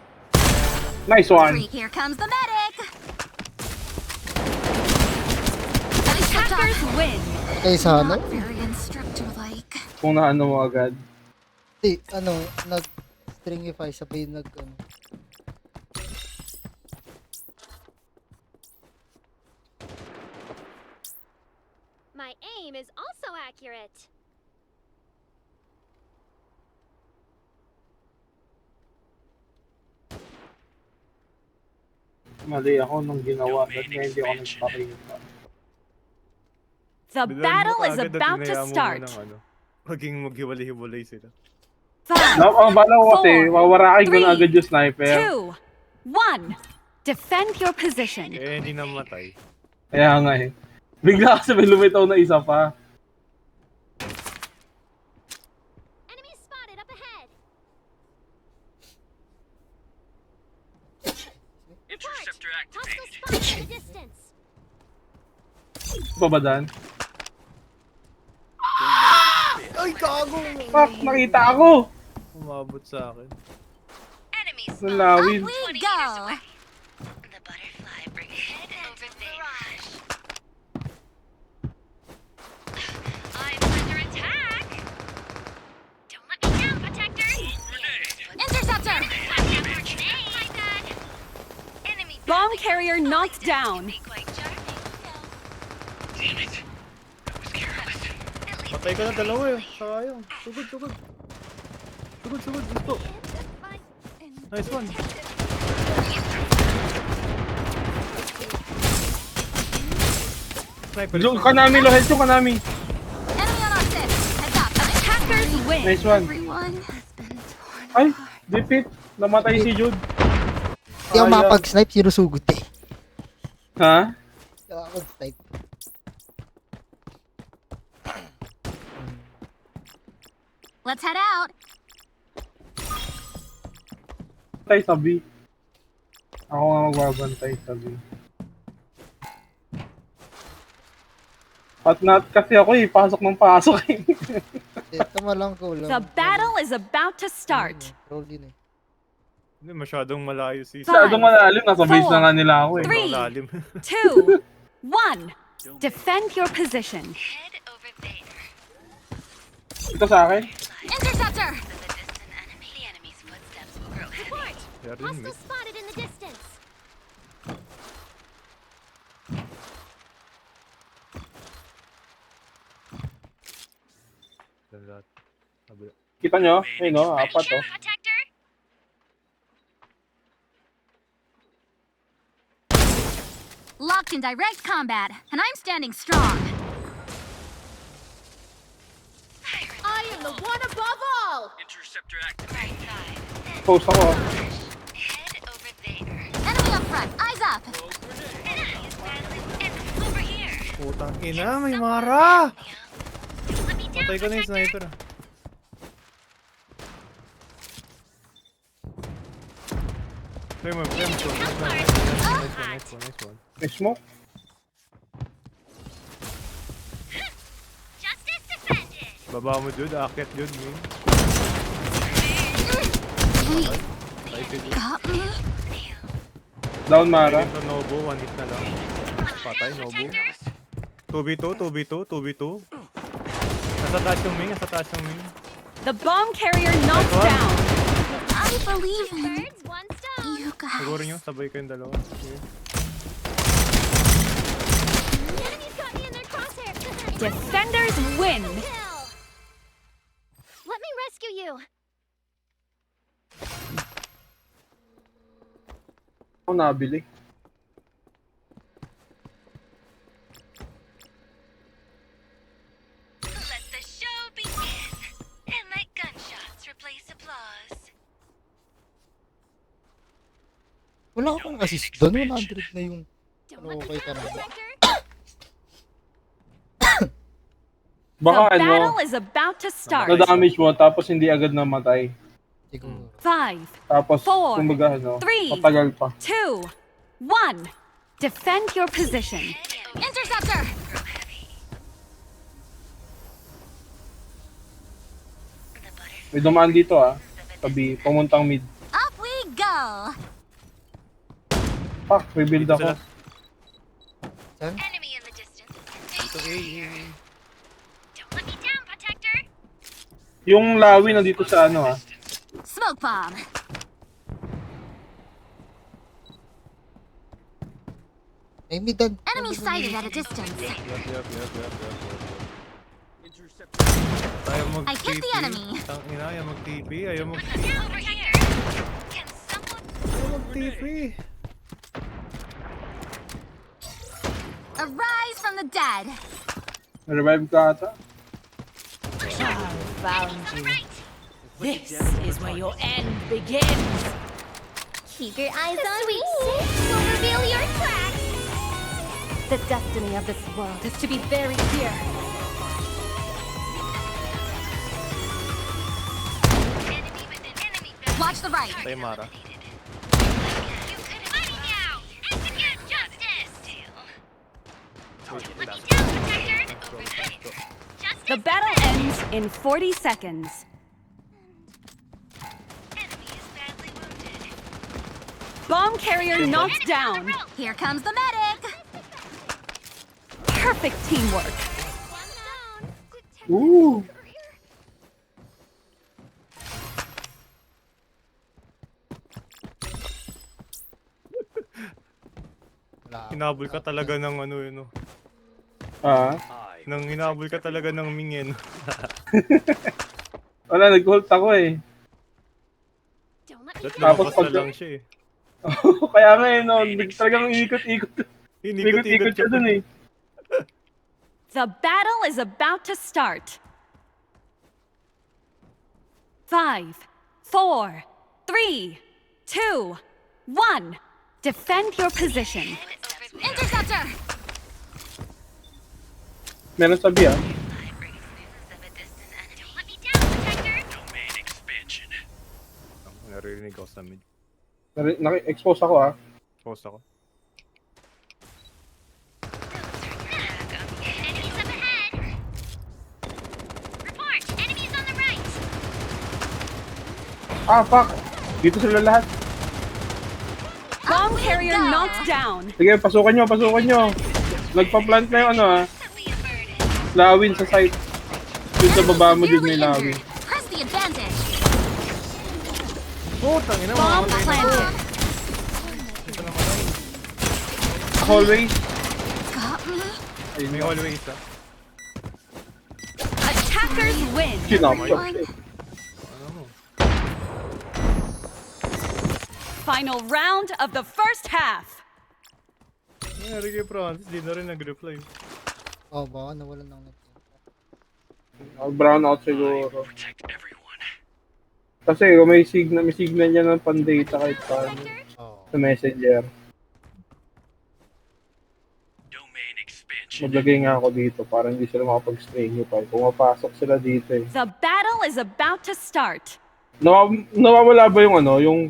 Nice one. Here comes the medic. At least it's Hackers win. Patay sa ano? not very instructor-like. Kung naano mo agad. Hindi, ano, nag-stringify, sabay ano. My aim is also accurate. Mali ako nung ginawa. Ba't nga hindi ako nagpakita? The Bilan mo battle is kaagad at about to hinayaan mo start. munang ano, maging maghiwalay-hiwalay sila. 5, Ang bala ko kasi, wawarakin ko na Three, agad yung sniper. 2, 1. Defend your position. Eh, hindi namatay. Kaya nga eh. Bigla kasi may lumitaw na isa pa. Enemy spotted up ahead. Interceptor Hostile activated. spotted in the distance. Babadan. Ay, gago! Fuck, nakita ako! Umabot sa akin. Enemy Ang spotted. lawid. We 20 go. meters away. The butterfly brings head over barrage. I'm under attack. Don't let me down, protector. Interceptor. Watch out for grenade. My bad. Enemy Bomb carrier knocked down. be quite charming. Damn it. I was careless. At least Patay ka na dalawa eh. Sayang. Sugod. Gusto. Nice one. Sniper. Yung Kanami, low health yung Kanami. Enemy on our six. Heads up. Hackers win. Nice one. Everyone has been torn. Ay, defeat. Namatay si Jude. Hindi ako Sayang. makapag-snipe, sinusugod eh. Ha? Hindi ako makapag-snipe. Let's head out. Bantay sa B. Ako nga magbabantay sa B. Not kasi ako eh, pasok ng pasok eh. Tama lang ko lang. The battle is about to start. Roll yun eh. Hindi, masyadong malayo si Masyadong malalim, nasa base na nga nila ako eh. Three. Malalim. 2, 1. Defend your position. head over there. Ito sa akin. Interceptor. The distant enemy. The enemy's footsteps will grow heavy. Report. Kaya rin, Hostile spotted in the distance. lahat. Sabi- Kita nyo? Ayun no, apat oh. Protector. Locked in direct combat, and I'm standing strong. I am the one above all. Interceptor activated. Right side. Post ako oh. Head over there. Enemy up front. Eyes up. Enemy is badly. And over here. Putang ina, may Mara! Let me down, Patay ko na yung protector. sniper ah. Play mo, play mo. Nice one. May smoke. Justice defended. Baba mo Jude, akit Jude. Min. Hey, Nice Jude. got me. Down Mara. Ito Nobo, one hit na lang. Patay, Nobo. 2v2. Nasa taas yung Ming, The bomb carrier knocked down. I believe in Birds, one stone. you Siguro guys. nyo, sabay kayong dalawa. Okay. The enemy's got me in their crosshairs. Defenders win. Kill. Let me rescue you. Ako nabili. Wala akong assist doon. 100 na yung Don't let okay me ka down, na. Protector. Baka The ano, battle is about to start. na-damage mo tapos hindi agad namatay. Siguro. 5, Tapos, Four, kumbaga ano, three. matagal pa. 2, 1. Defend your position. Interceptor! May dumaan dito Tabi, pamuntang mid. Up we go! Pak, rebuild ako. Saan? Enemy in the distance. Ito Don't let me down, Protector. Yung lawi nandito sa ano Smoke bomb! Ay, midan. Enemy sighted at a distance. Ayaw mag-TP. I hit the enemy. Tangina, ayaw mag-TP. Ayaw Down, Protector. Can someone... mag-TP. Arise from the dead! revive ka ata. This is where your end begins. Keep your eyes on me. Will reveal your tracks. The destiny of this world is to be buried here. Enemy within enemy building. Watch the right. Tay Mara. You could fighting now. Execute justice. Don't let me down, Protector. Justice. The battle ends in 40 seconds. Enemy is badly wounded. Bomb carrier knocked down. Here comes the medic! Perfect teamwork. One down. Ooh! Wala. Hinabol ka talaga ng ano yun. Nang hinabol ka talaga ng mingin. Wala, nag-hold ako Don't let me That down. Tapos lumabas na pag- lang siya eh. Kaya nga talagang ikot-ikot. Inikot-ikot Ikot-ikot siya dun The battle is about to start. 5, 4, 3, 2, 1. Defend your position. Interceptor! Meron sabi Don't let me down, Protector. Naririnig ako sa mid. Naki-expose ako Post ako. Enemies up ahead. Report. Enemies on the right. Fuck! Dito sila lahat. Bomb carrier knocked down. Sige, pasukan nyo. Nagpa-plant na yung lawin sa site. Yung sa baba mo din may Severely lawin. injured. Press the advantage! Oh, tangina mo. Bomb planted. Ito namatay. Hallway. Got me? May hallway isa. Attackers win. Kinapos. Ano? Final round of the first half. Nangyari kay Francis, di na rin nag-reply. Oh, baka nawalan ng net. Brown out siguro. Kasi kung may signal niya ng pan-data kahit paano Oh. sa messenger. Maglagay nga ako dito para hindi sila makapag-strain nyo pa. Pumapasok sila dito The battle is about to start. Nawawala ba yung yung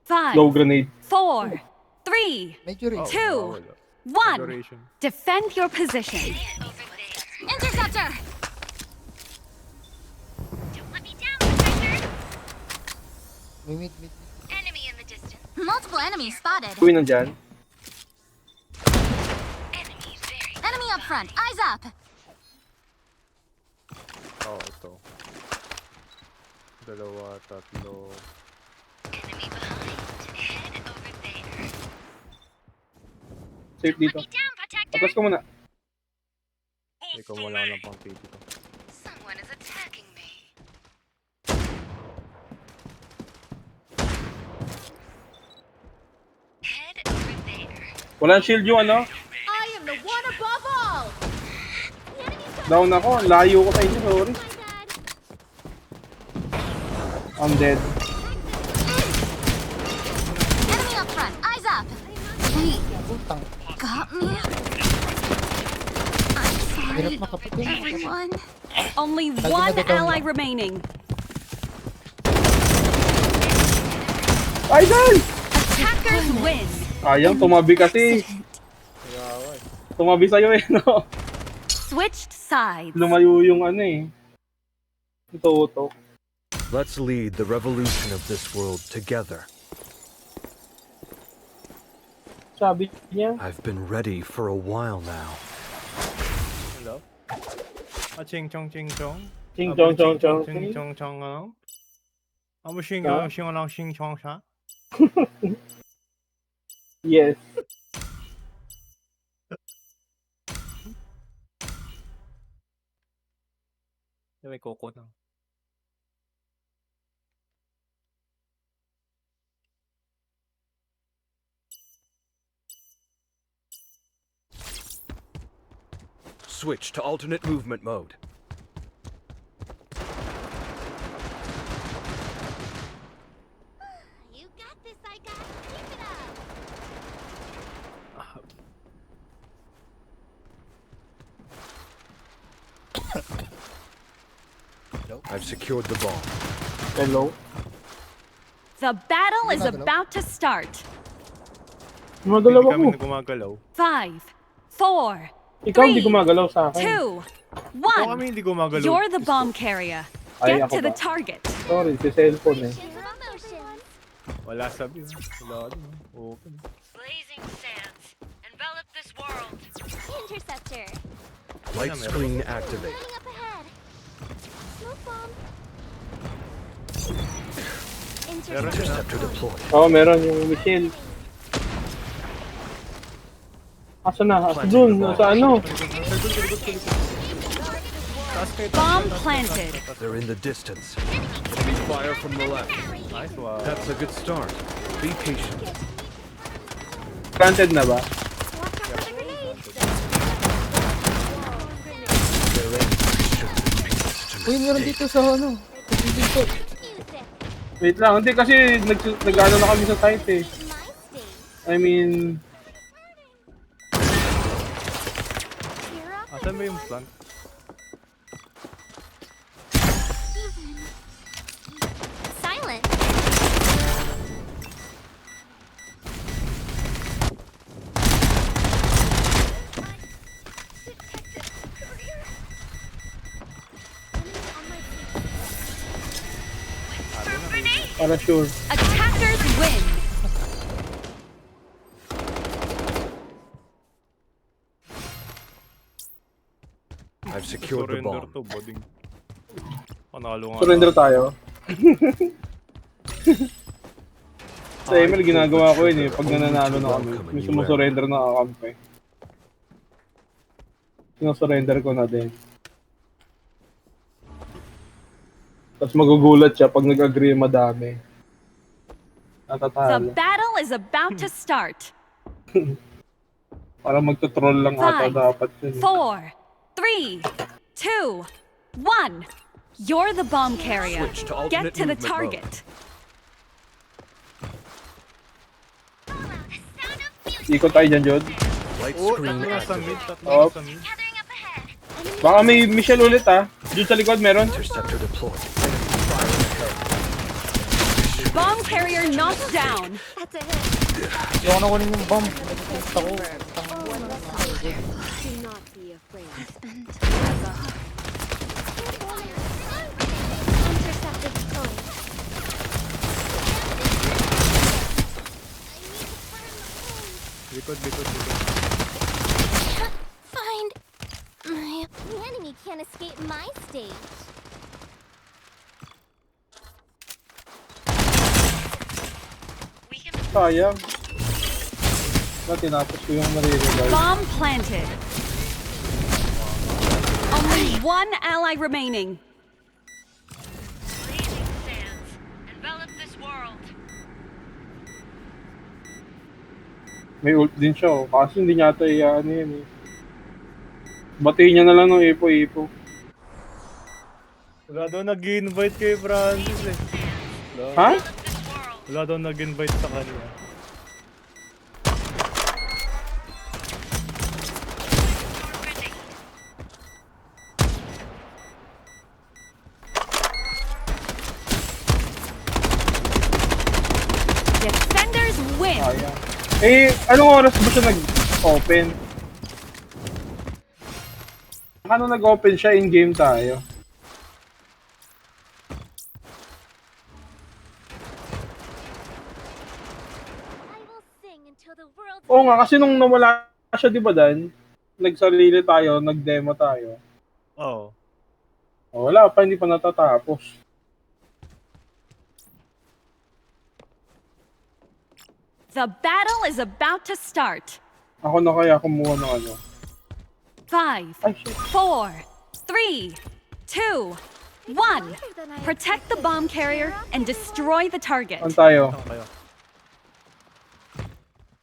5, low grenade? 4, 3, Medyo rin. 2, Wala. 1. Duration. Defend your position. Interceptor! Don't let me down, Protector. Mid. Enemy in the distance. Multiple enemies spotted. Uwi nandyan. Enemy very. Enemy up front. Eyes up! Oo, ito. Dalawa, tatlo. Enemy behind. Head over there. Safe dito. Let me down, Protector. Atras ko muna. Ikaw wala lang pang TP ko. Someone is attacking me. Head over there. Walang shield yung I am the one above all. The enemy's got Down ako. Layo ko sa inyo. Sorry. my dad. I'm dead. Enemy up front. Eyes up! Hirap makaputin. Everyone. Only Lagi one natatawa. ally remaining. Idol! Attackers win. Sayang, tumabi kasi. Tumabi sa'yo eh, no? Switched sides. Lumayo yung ano eh. Ito. Let's lead the revolution of this world together. Sabi niya. I've been ready for a while now. Hello? Ching chong ching chong. Ching chong chong chong. Ching chong chong ano? Amo ching Ah? chong lang ching chong siya. Yes. May koko na. Switch to alternate movement mode. You got this, I got it. Keep it up. I've secured the bomb. Hello? The battle is Gumagalaw? about to start. Gumagalaw Hindi kami ako. na gumagalaw. 5, 4, Ikaw hindi 3, gumagalaw sa akin. 2, Kung kami 1. hindi gumagalaw. You're the bomb carrier. Ay, Get ako to the ba? target. Sorry, si cellphone eh. Emotions of emotions. Wala sabi. Wala ano. Open. Blazing sands. Envelop this world. Interceptor. Light screen activate. Running up ahead. Smoke bomb. Meron Interceptor. siya. Interceptor deployed. Oo, meron yung Michelle. Asa na? Asa dun? Sa ano? Bomb planted. They're in the distance. Enemy fire from the left. Nice one. That's a good start. Be patient. Planted na ba? Watch out for the grenade. Their end should be Uy, meron dito sa ano. Dito. Music. Wait lang, hindi kasi nag-ano na kami sa site eh. My stage. I mean, Cheer up. Asan ba yung plant? Silent. para sure. Attackers win. I've secured the Surrender bomb. to, boding. Panalo nga. Surrender tayo. Sa ML ginagawa ko yun eh, pag nananalo na kami, may sumusurrender na kakampi. Sinusurrender ko na din. Tapos magugulat siya pag nag-agree madami. The Natatalo. battle is about to start. Para magtutroll lang ata 5, dapat yun. 4, 3, 2, 1. You're the bomb carrier. Switch to alternate Get to the movement target. Ikot tayo dyan, Jod. Light Oh, screen tatlo na sa mid. activate. Tatlo Oh. na sa mid. Gathering up ahead. Baka may Michelle ulit ha. Jod sa likod meron. Interceptor deployed. Bomb carrier knocked down. That's a hit. Yung ako nakunin yung bomb. Nagpunta ko. Do not be afraid. Intercepted point. Likod. Find my. The enemy can't escape my stage. Sayang. Tinapos ko yung nare-revive. Bomb planted. Only one ally remaining. Blazing sands. Envelop this world. May ult din siya oh. Kasi hindi niya ata ano yan eh. Batiin niya na lang ng ipo-ipo. Wala daw nag-invite kay Francis eh. Ha? Wala daw nag-invite sa kanya. Eh, anong oras ba siya nag-open? Ano nag-open siya, in-game tayo? I will sing until the world. Oo nga, kasi nung nawala siya, di ba Dan? Nagsarili tayo, nag-demo tayo. Oo. Oh, wala pa, hindi pa natatapos. The battle is about to start. Ako na kaya kumuha ng ano. 5, Ay, shit. 4, 3, 2, 1. Protect the bomb carrier and destroy the target. Saan tayo? Saan kayo?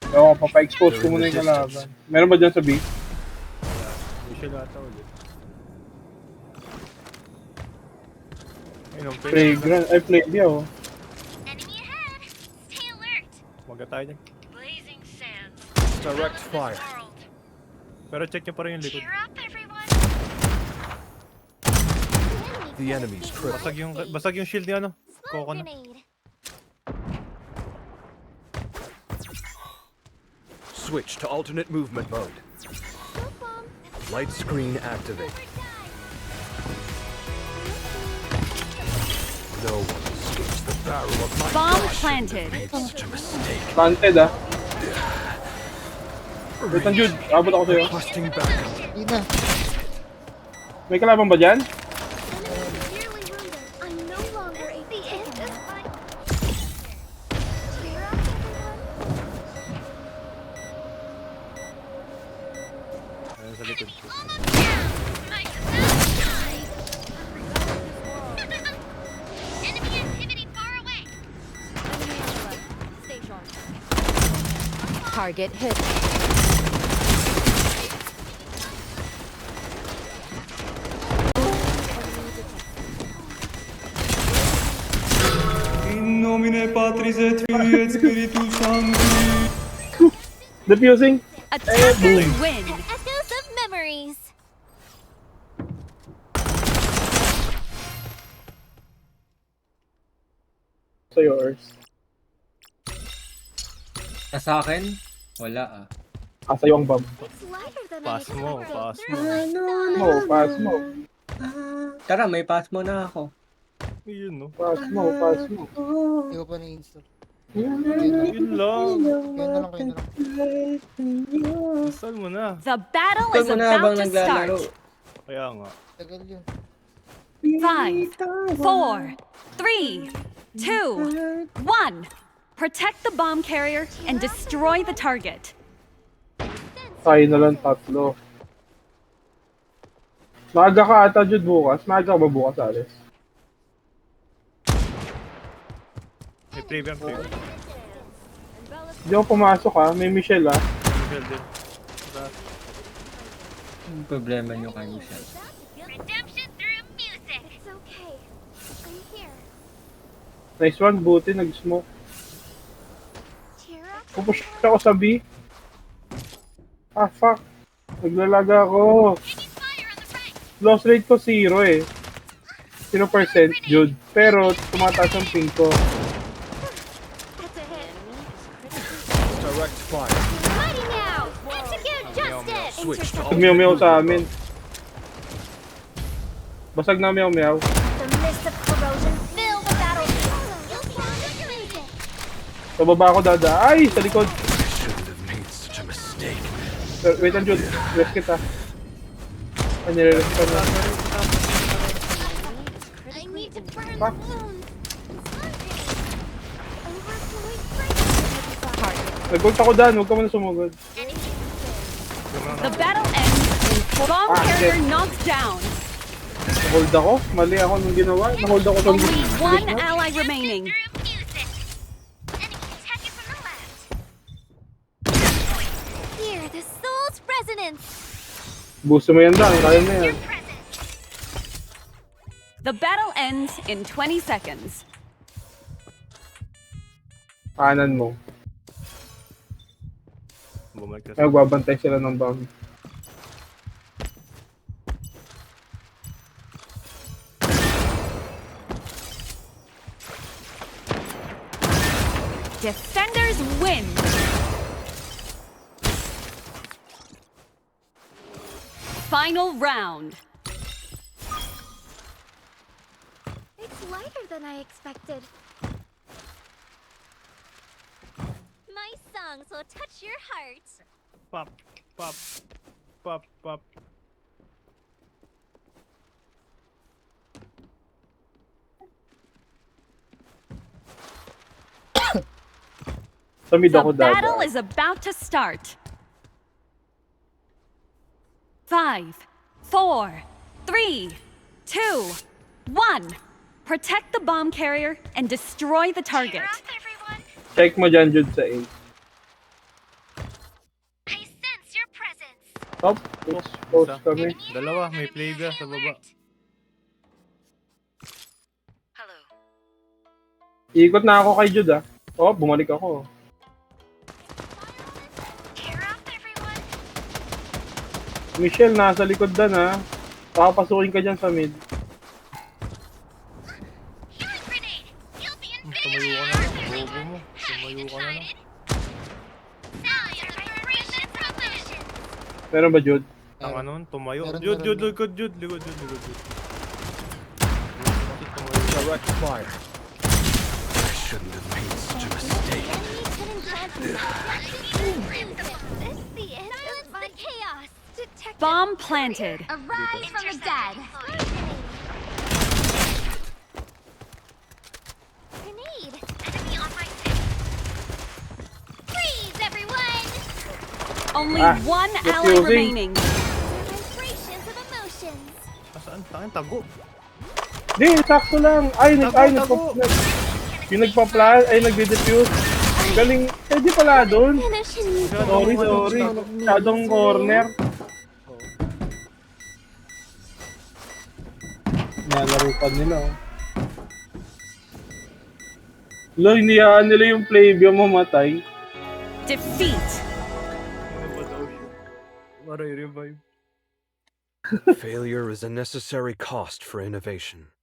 Ewan ko, papa-expose ko muna yung kalaban. Meron ba dyan sa B? Hindi siya lata ulit. Ayun, ang Playground. Ay, Playbia, oh. Enemy ahead. Stay alert. Maga tayo dyan. Blazing sands. Direct fire. World. Pero check niyo pa rin yung likod. Cheer up, everyone. The enemy's triple. Basag yung shield ni ano. Smoke Koko na. grenade. Switch to alternate movement mode. Smoke bomb. Light screen activate. No one escapes the barrel of my Bomb caution. planted. Such a mistake. Planted, ah. Wait lang, Jude. Abot ako sa'yo. Requesting backup. Hindi na. May kalaban ba dyan? Enemy severely wounded. I'm no longer a the end of my. Cheer up, everyone. Ayun sa likod. Enemy activity far away. Stay sharp. Target hit. Defusing. Attackers win. Echoes of memories. Sa yours. Sa akin? Wala ah. Ah, sa'yo ang bomb. It's lighter than Pass I mo, expected. pass mo. Mo, pass mo. Tara, may pass mo na ako. Yun no. Pass mo, pass mo. Hindi ko pa na-install. Yun lang. Kaya na lang, kaya na lang. Install mo na. The battle Ikaw is mo na about habang to naglalaro. start. Kaya nga. Tagal yun. 5, 4, 3, 2, 1. Protect the bomb carrier and destroy the target. Tayo na lang tatlo. Maaga ka ata, Jude, bukas. Maaga ka ba bukas, Alice? May premium. Hindi ako pumasok, ha. May Michelle, ha. Michelle din. Ang problema nyo kay Michelle. Redemption through music. It's okay. I'm here. Nice one, buti, nag-smoke. Cheer up. Pupush ako sa B. Ah, fuck. Naglalaga ako. Loss rate ko 0 eh. 0% Jude. Pero tumataas ang ping ko. That's a hit. Direct fire. Mighty now. Execute justice. Switch to Meow-meow sa amin. Basag na meow-meow. The mist of corrosion fill the battlefield. Sa baba ako dada. Ay! Sa likod. I shouldn't have made such a mistake. Pero, wait lang Jude. Rest kita. Ay, nire-rest ka na. I need to burn Fuck. the wounds. Overflowing strength. Nag-ult ako Dan. Huwag ka muna sumugod. The battle ends in bomb Ah, carrier shit. knocked down. Nahold ako. Mali ako nung ginawa. Nahold ako sa Only one ally remaining. Through music. Enemy attacking from the left. Hear the soul's resonance. Busto mo yan Dan. Kaya mo yan. The battle ends in 20 seconds. Kanan mo. Bumalik na. Ay, magbabantay sila ng bomb. Defenders win. Final round. It's lighter than I expected. My songs will touch your heart. Pop, pop, pop, pop. Sa mid The ako battle dadaan. is about to start. 5, 4, 3, 2, 1. Protect the bomb carrier and destroy the target. Cheer up, everyone. Check mo dyan, Jude, sa A. I sense your presence. Top, expose Isa. kami. Dalawa, may plaga sa baba. Hello. Ikot na ako kay Jude, ah. Oh, bumalik ako. Cheer up, everyone. Michelle, nasa likod dan, ha. Papasukin ka dyan sa mid. Healing grenade. You'll be Tumayo ka na. Bobo mo. Tumayo ka na. Celebrations promotion. Meron ba, Jude? Tanga nun, tumayo. Meron, Jude, meron, Jude, meron. likod, Jude, likod, Jude, likod, Jude. Direct fire. I shouldn't have made such a mistake. This the end of my chaos. Detective Bomb planted. Arise from the dead. Grenade. Enemy on my six. Freeze, everyone. Only Ah, 1 just ally using. remaining. Vibrations of emotions. Saan? Tangin, tago. Di, sakto lang. Tago. Yung nagpa-plan, ay nagde-defuse. Galing, di pala doon. Sorry. Masyadong corner. Nalaro pa nila, oh. Lo, hiniyaan nila yung Flavia mamatay. Defeat. Ano ba daw siya? Maray revive. Failure is a necessary cost for innovation.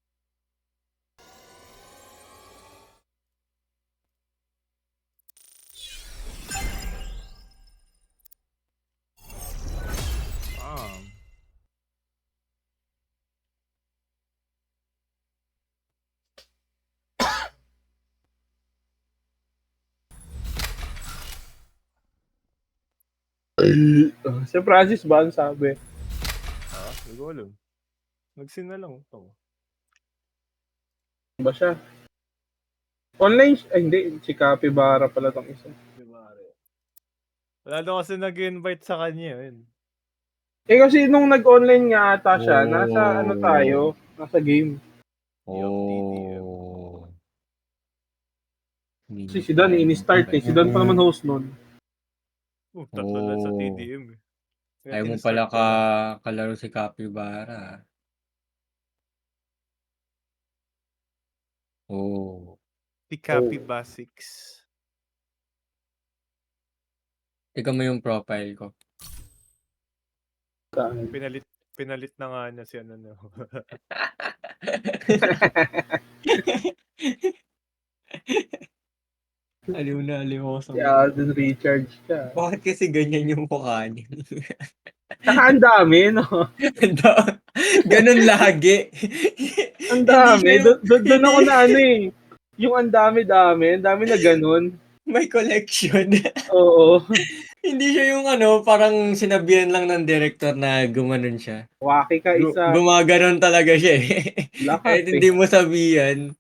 Ah. Si Francis ba ang sabi? Ah, hindi ko alam. Nagsin na lang ito. Ba siya? Online, ay hindi, si Capybara pala tong isa. Wala daw kasi nag-invite sa kanya yun. Eh kasi nung nag-online nga ata siya, nasa ano tayo, nasa game. Oh. Kasi si Dan, ini-start eh. Si Dan pa naman host nun. Tatlo lang sa Oh. TDM eh. Kaya Ayaw mo in-start pala ko lang. kalaro si Capybara. Oh. Si Cappy Basics. Ikaw mo yung profile ko. Pinalit na nga niya si ano. Aliw na aliw ako sa Si Alden Richards ka. Bakit kasi ganyan yung mukha niya? Saka ang dami, no? Ganun lagi. Ang dami. Hindi siya Doon ako na ano eh. Yung ang dami na ganun. may collection. Oo. Hindi siya yung parang sinabihan lang ng director na gumanon siya. Waki ka isa. Gumaganon talaga siya eh. Lahat Kahit hindi mo sabihan.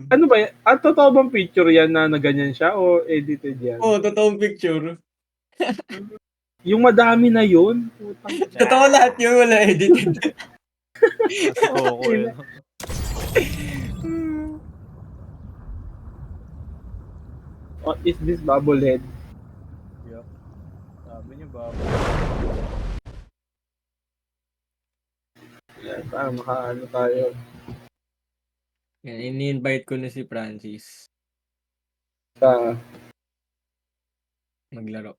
Ano ba yan? Totoo bang picture yan na ganyan siya o edited yan? Oo, totoong picture. Yung madami na yun? Putang ina. Totoo lahat yun, wala edited. Oo, yun. What is this bobblehead? Yup. Sabi niyo ba? Yan, para makaano tayo. Yan, ini-invite ko na si Francis Sa maglaro.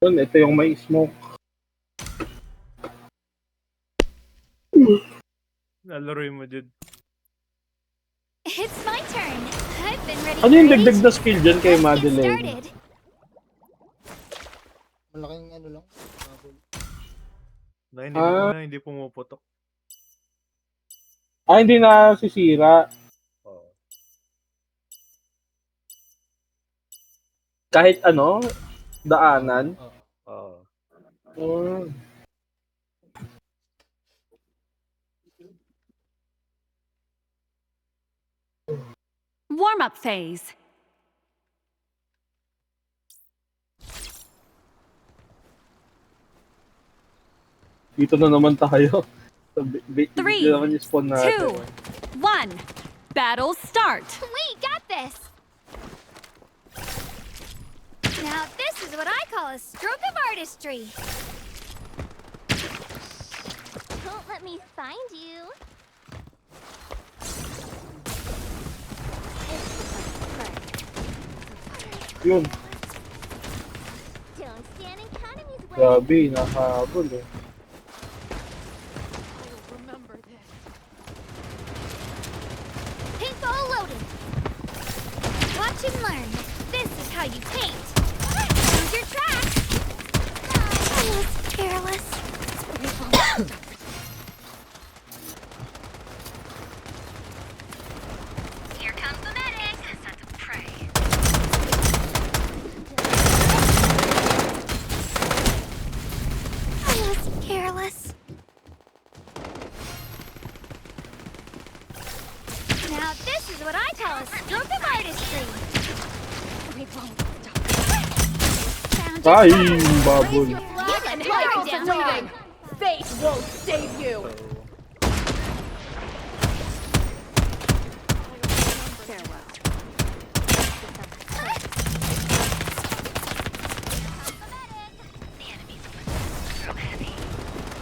Yun, ito yung may smoke. Lalaroin mo, Jude. It's my turn. I've been ready Ano for yung dagdag ages. na skill dyan kay Let's get Madeline? started. Malaking ano lang. Bubble. Hindi pumuputok. Hindi na sisira. Oo. Kahit ano, daanan. Oo. Oh. Warm-up phase. Dito na naman tayo. Three, Dito naman yung spawn natin. 2, 1. Battle start. We got this. Now this is what I call a stroke of artistry. Don't let me find you. Yun. Don't stand in enemy's way. Grabe, nakahabol eh. Paintball loaded. Watch and learn. This is how you paint. Use your track. Almost careless. Here comes the medic. Sense of prey. Almost careless. Now this is what I call a stroke of artistry. Found your Ay, spot. babol. You can hide down. Fate won't save you.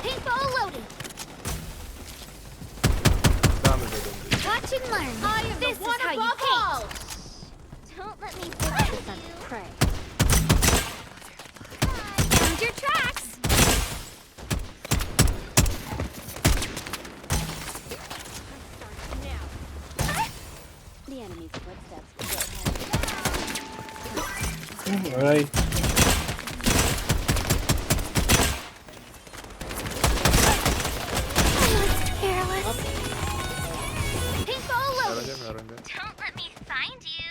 Paintball loaded. Dami ba doon? Watch and learn. This is how you paint. Don't let me find you. Prey. Found your tracks. The enemy's footsteps. Alright. Almost careless. Paintball Meron loaded. din, meron din. Don't let me find you.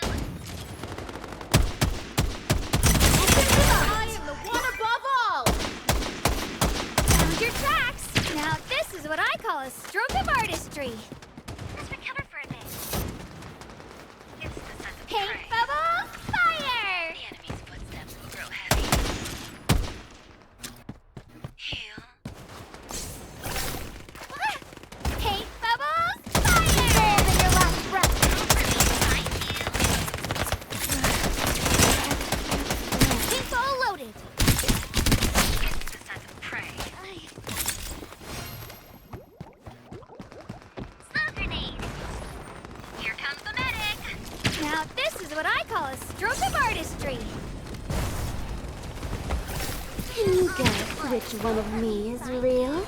I am the one above all. Found your tracks. Now this is what I call a stroke of artistry. Let's recover for a bit. It's the sense of Paint prey. bubble fire. The enemy's footsteps will grow heavy. Heal. Paint bubble fire. More than your last breath. Find you. Paintball loaded. It's the sense of prey. Smoke grenade. Here comes the medic. Now this is what I call a stroke of artistry. Can you guess which one of me is real?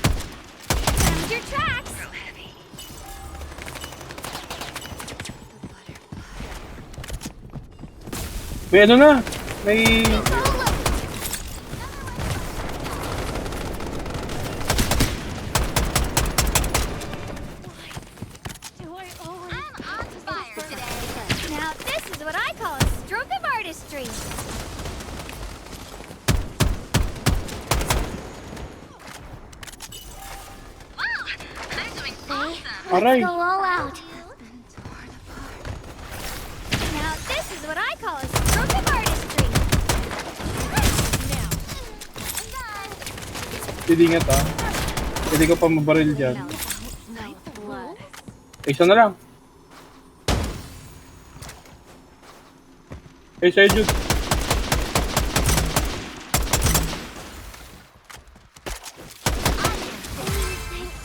Found your tracks. Grow heavy. May ano na? May... Paintball loaded. I'm on fire today. Now this is what I call a stroke of artistry. Wow, I'm doing awesome. Aray. Go all out. Now this is what I call a stroke of artistry. Tidingat ah. Pwede ka pa mabaril dyan. Isa na lang. Sa'yo, Jude.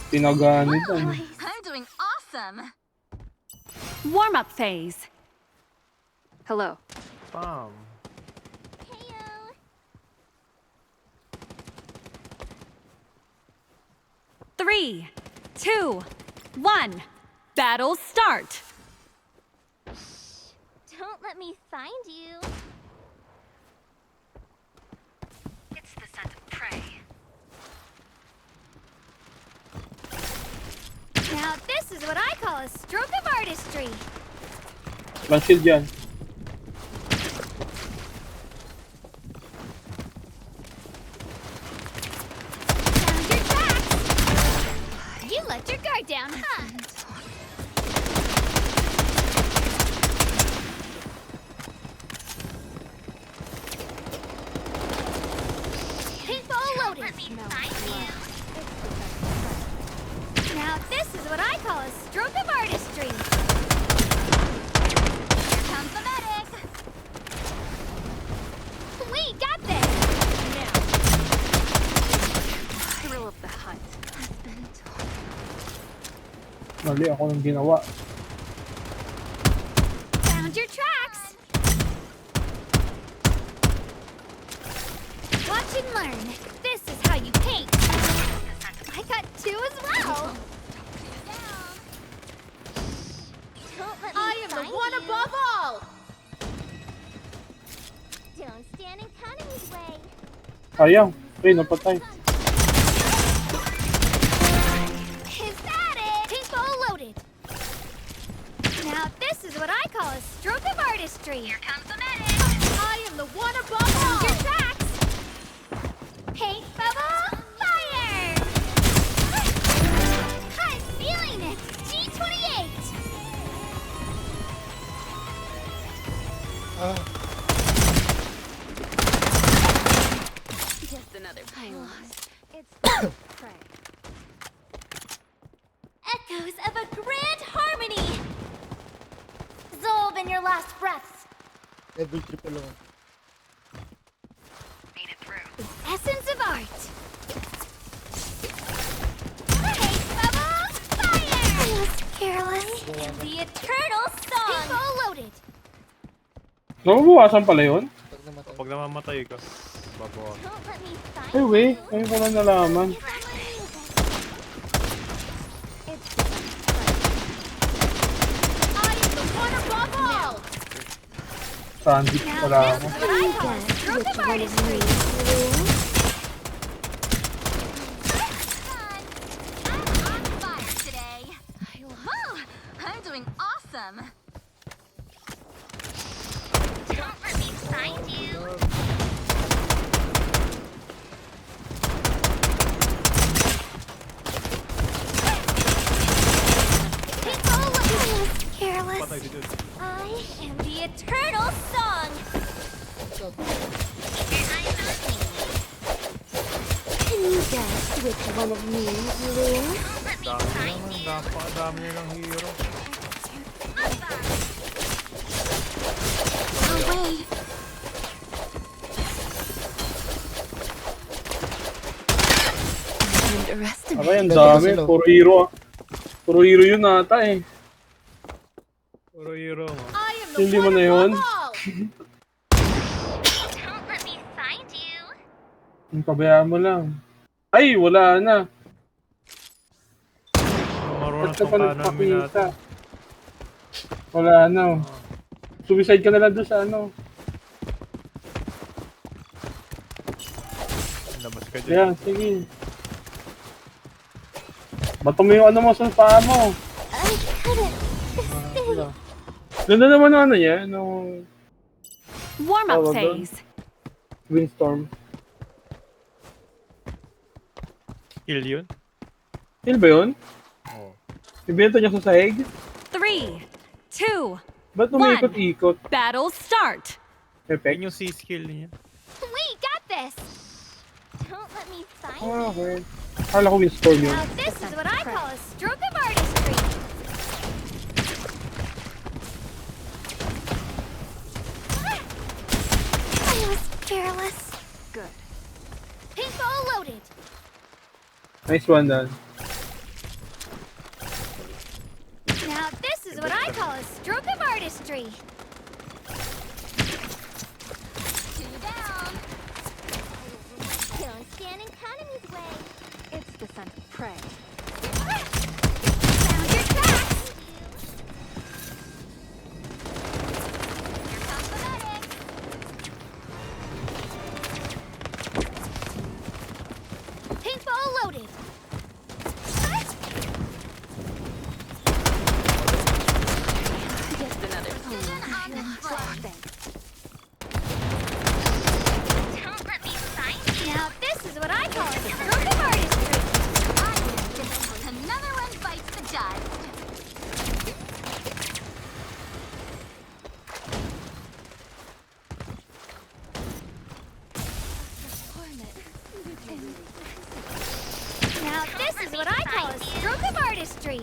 Tinagaan ito. I'm doing awesome. Warm up phase. Hello. Bam. Heyo. 3, 2, 1. Battle start. Don't let me find you. It's the scent of prey. Now this is what I call a stroke of artistry. Lang shield yan. Found your tracks. You let your guard down, huh? Paintball loaded. Let me find you. Now this is what I call a stroke of artistry. Here comes the medic. We got this. Thrill of the hunt. Mali ako nang ginawa. Found your tracks. Watch and learn. This is how you paint. I got 2 as well. I am the one above all. Don't stand in Cunning's way. Sayang. Ay, napatay. Is that it? Paintball loaded. Now this is what I call a stroke of artistry. Here comes the medic. I am the one above all. Your tracks. Paint bubble fire. I'm feeling it. G28. Just another pylon. It's prey. Echoes of a grand harmony. Zolb in your last breaths. Level 3 pa lang. Made it through. The essence of art. Paint bubble fire. I was careless. The eternal song. Paintball loaded. Nababawasan pala yun? Pag namatay. Pag namamatay ka, babawa. Don't let me find Ay, wey. Ngayon ko lang nalaman. I am the one above all. Sandwich Now pala this ako. is what I call a stroke of artistry. I'm on fire today. Woo! I'm doing awesome. Don't let me find you. Paintball loaded. Careless. Patay si Jude. I am the eternal song. Can you guess which one of me you will? Dami naman, dami nilang hero. Away. Underestimate. Aray, ang dami. Puro hero ah. Puro hero yun ata eh. Puro hero mo. I am the Hindi mo one na yun? above all. Don't let me find you. Yung pabayaan mo lang. Ay, wala na. Marunong Ba't ka tong pa kanan nagpakita? natin. Wala na. Suicide ka na lang doon sa ano. Labas ka dyan. Yan, sige. Bato mo yung ano mo sa paa mo. I couldn't stay. Wala. Ganda naman ang ano niya, no Warm up Tawag doon? phase. Windstorm. Kill yun? Kill ba yun? Oo. Ibenta niya sa sahig? 3, 2, Ba't umiikot-ikot? battle start. Effect? Yun yung C-skill niya. We got this. Don't let me find you. Ah, okay. Akala ko windstorm yun. Now this is what I call a stroke of artistry. I was careless. Good. Paintball loaded. Nice one, Dan. artistry. Two down. Don't stand in enemy's way. It's the scent of prey. Found your tracks. Here comes the medic. Paintball loaded. Just another Precision on display. Don't let me find you. Now this is what I call a stroke of artistry. Another one bites the dust. Now this is what I call a stroke of artistry.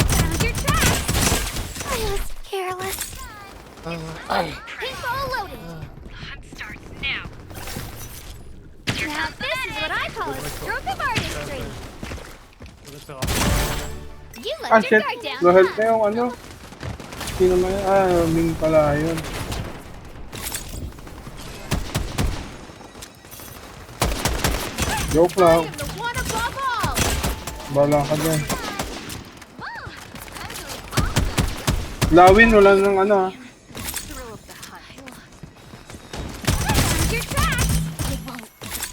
Found your tracks. I was careless. Paintball loaded. Hunt starts now. Now this is what I call a stroke of artistry. You Ah, left your shit. guard down. Na-help na yung ano. Sino man yun? Ah, Ming pala yun. Joke I lang. am the one above all. Bala ka dyan. Whoa, I'm doing awesome. Lawin, wala nang ano ah. thrill of the hunt. Found your tracks.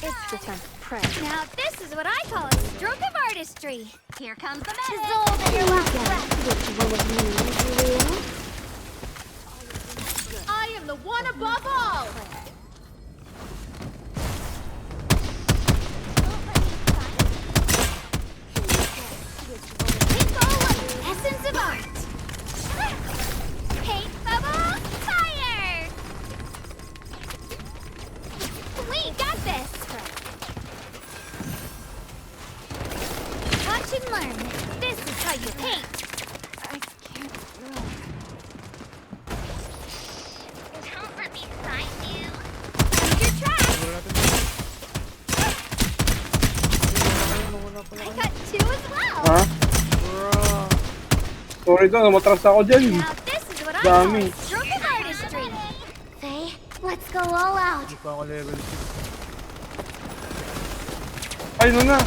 It's the scent of prey. Now this is what I call a stroke of artistry. Here comes the medic. Dissolve in your last breath. I am the one above all. Paintball loaded. Essence of art. Paint bubble fire. We got this. Watch and learn. This is how you paint. I can't Don't let me find you. Find your tracks. I got two as well. Ha? Sorry daw, namatras ako dyan. Now this is what I call Dami. a stroke of artistry. Faye, let's go all out. Hindi pa ako level 6. Ay, no na.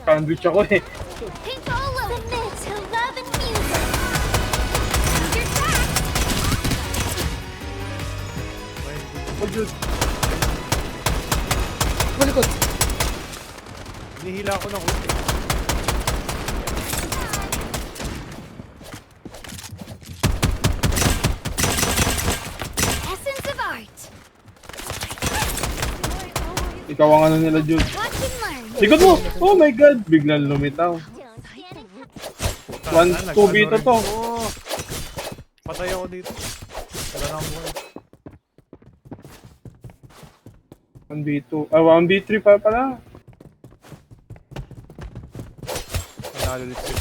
Sandwich ako eh. Paintball loaded. Submit to love and music. Find your tracks. Oh, Diyos. Malikot. Hinihila ako ng ulti. Essence of art. Ikaw ang ano nila, Jude. Watch and learn. Likod mo! Oh my God! Biglang lumitaw. Don't stand in 2v to to. Oh. Patay ako dito. Wala na akong buhay. 1v2. Ah, 1v3 pa pala. Nanalo ulit sila.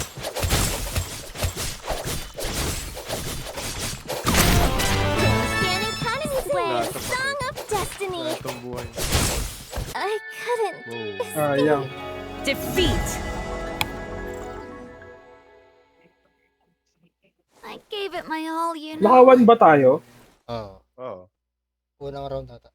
stand in enemy's way. Lahat ng Song of destiny. Wala itong buhay. I couldn't. Wow. Sayang. Defeat. I gave it my all, you know. Nakawan ba tayo? Oo. Oo. Unang round ata.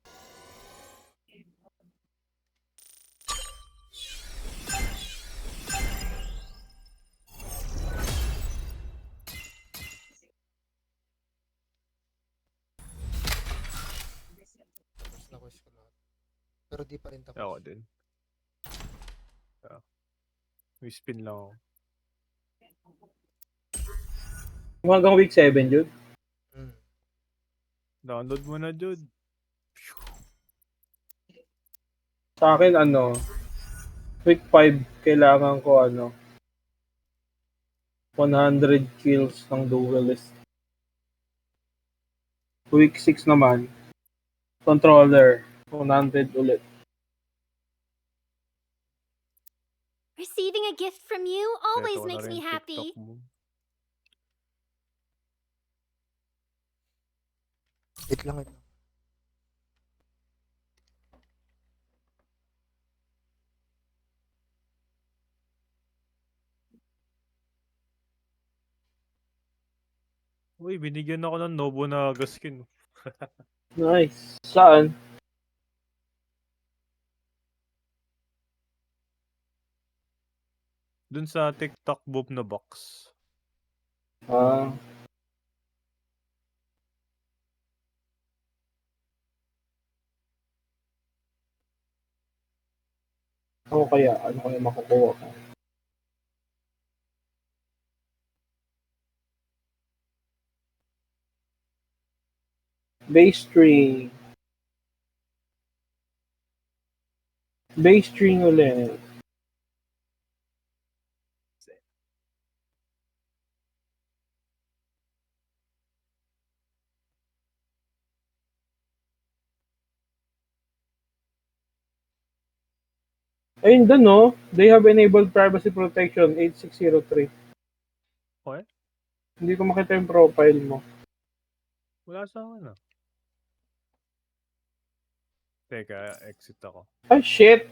Tapos na quest ko lahat. Pero di pa rin tapos. Ako din. May spin lang ako. Hanggang week 7, Jude. Download mo na, Jude. Sa akin, week 5, kailangan ko, 100 kills ng duelist. Week 6 naman, controller, 100 ulit. Receiving a gift from you always Ito na makes rin me TikTok happy. mo. Wait lang ito. Uy, binigyan ako ng Nobunaga skin. Nice. Saan? Dun sa TikTok boom na box. Ah. Ano kaya makukuha ko? Base string. Base string ulit. Ayun dun, no? They have enabled privacy protection 8603. Okay. Hindi ko makita yung profile mo. Wala sa akin ah. Teka, exit ako. Ah, shit!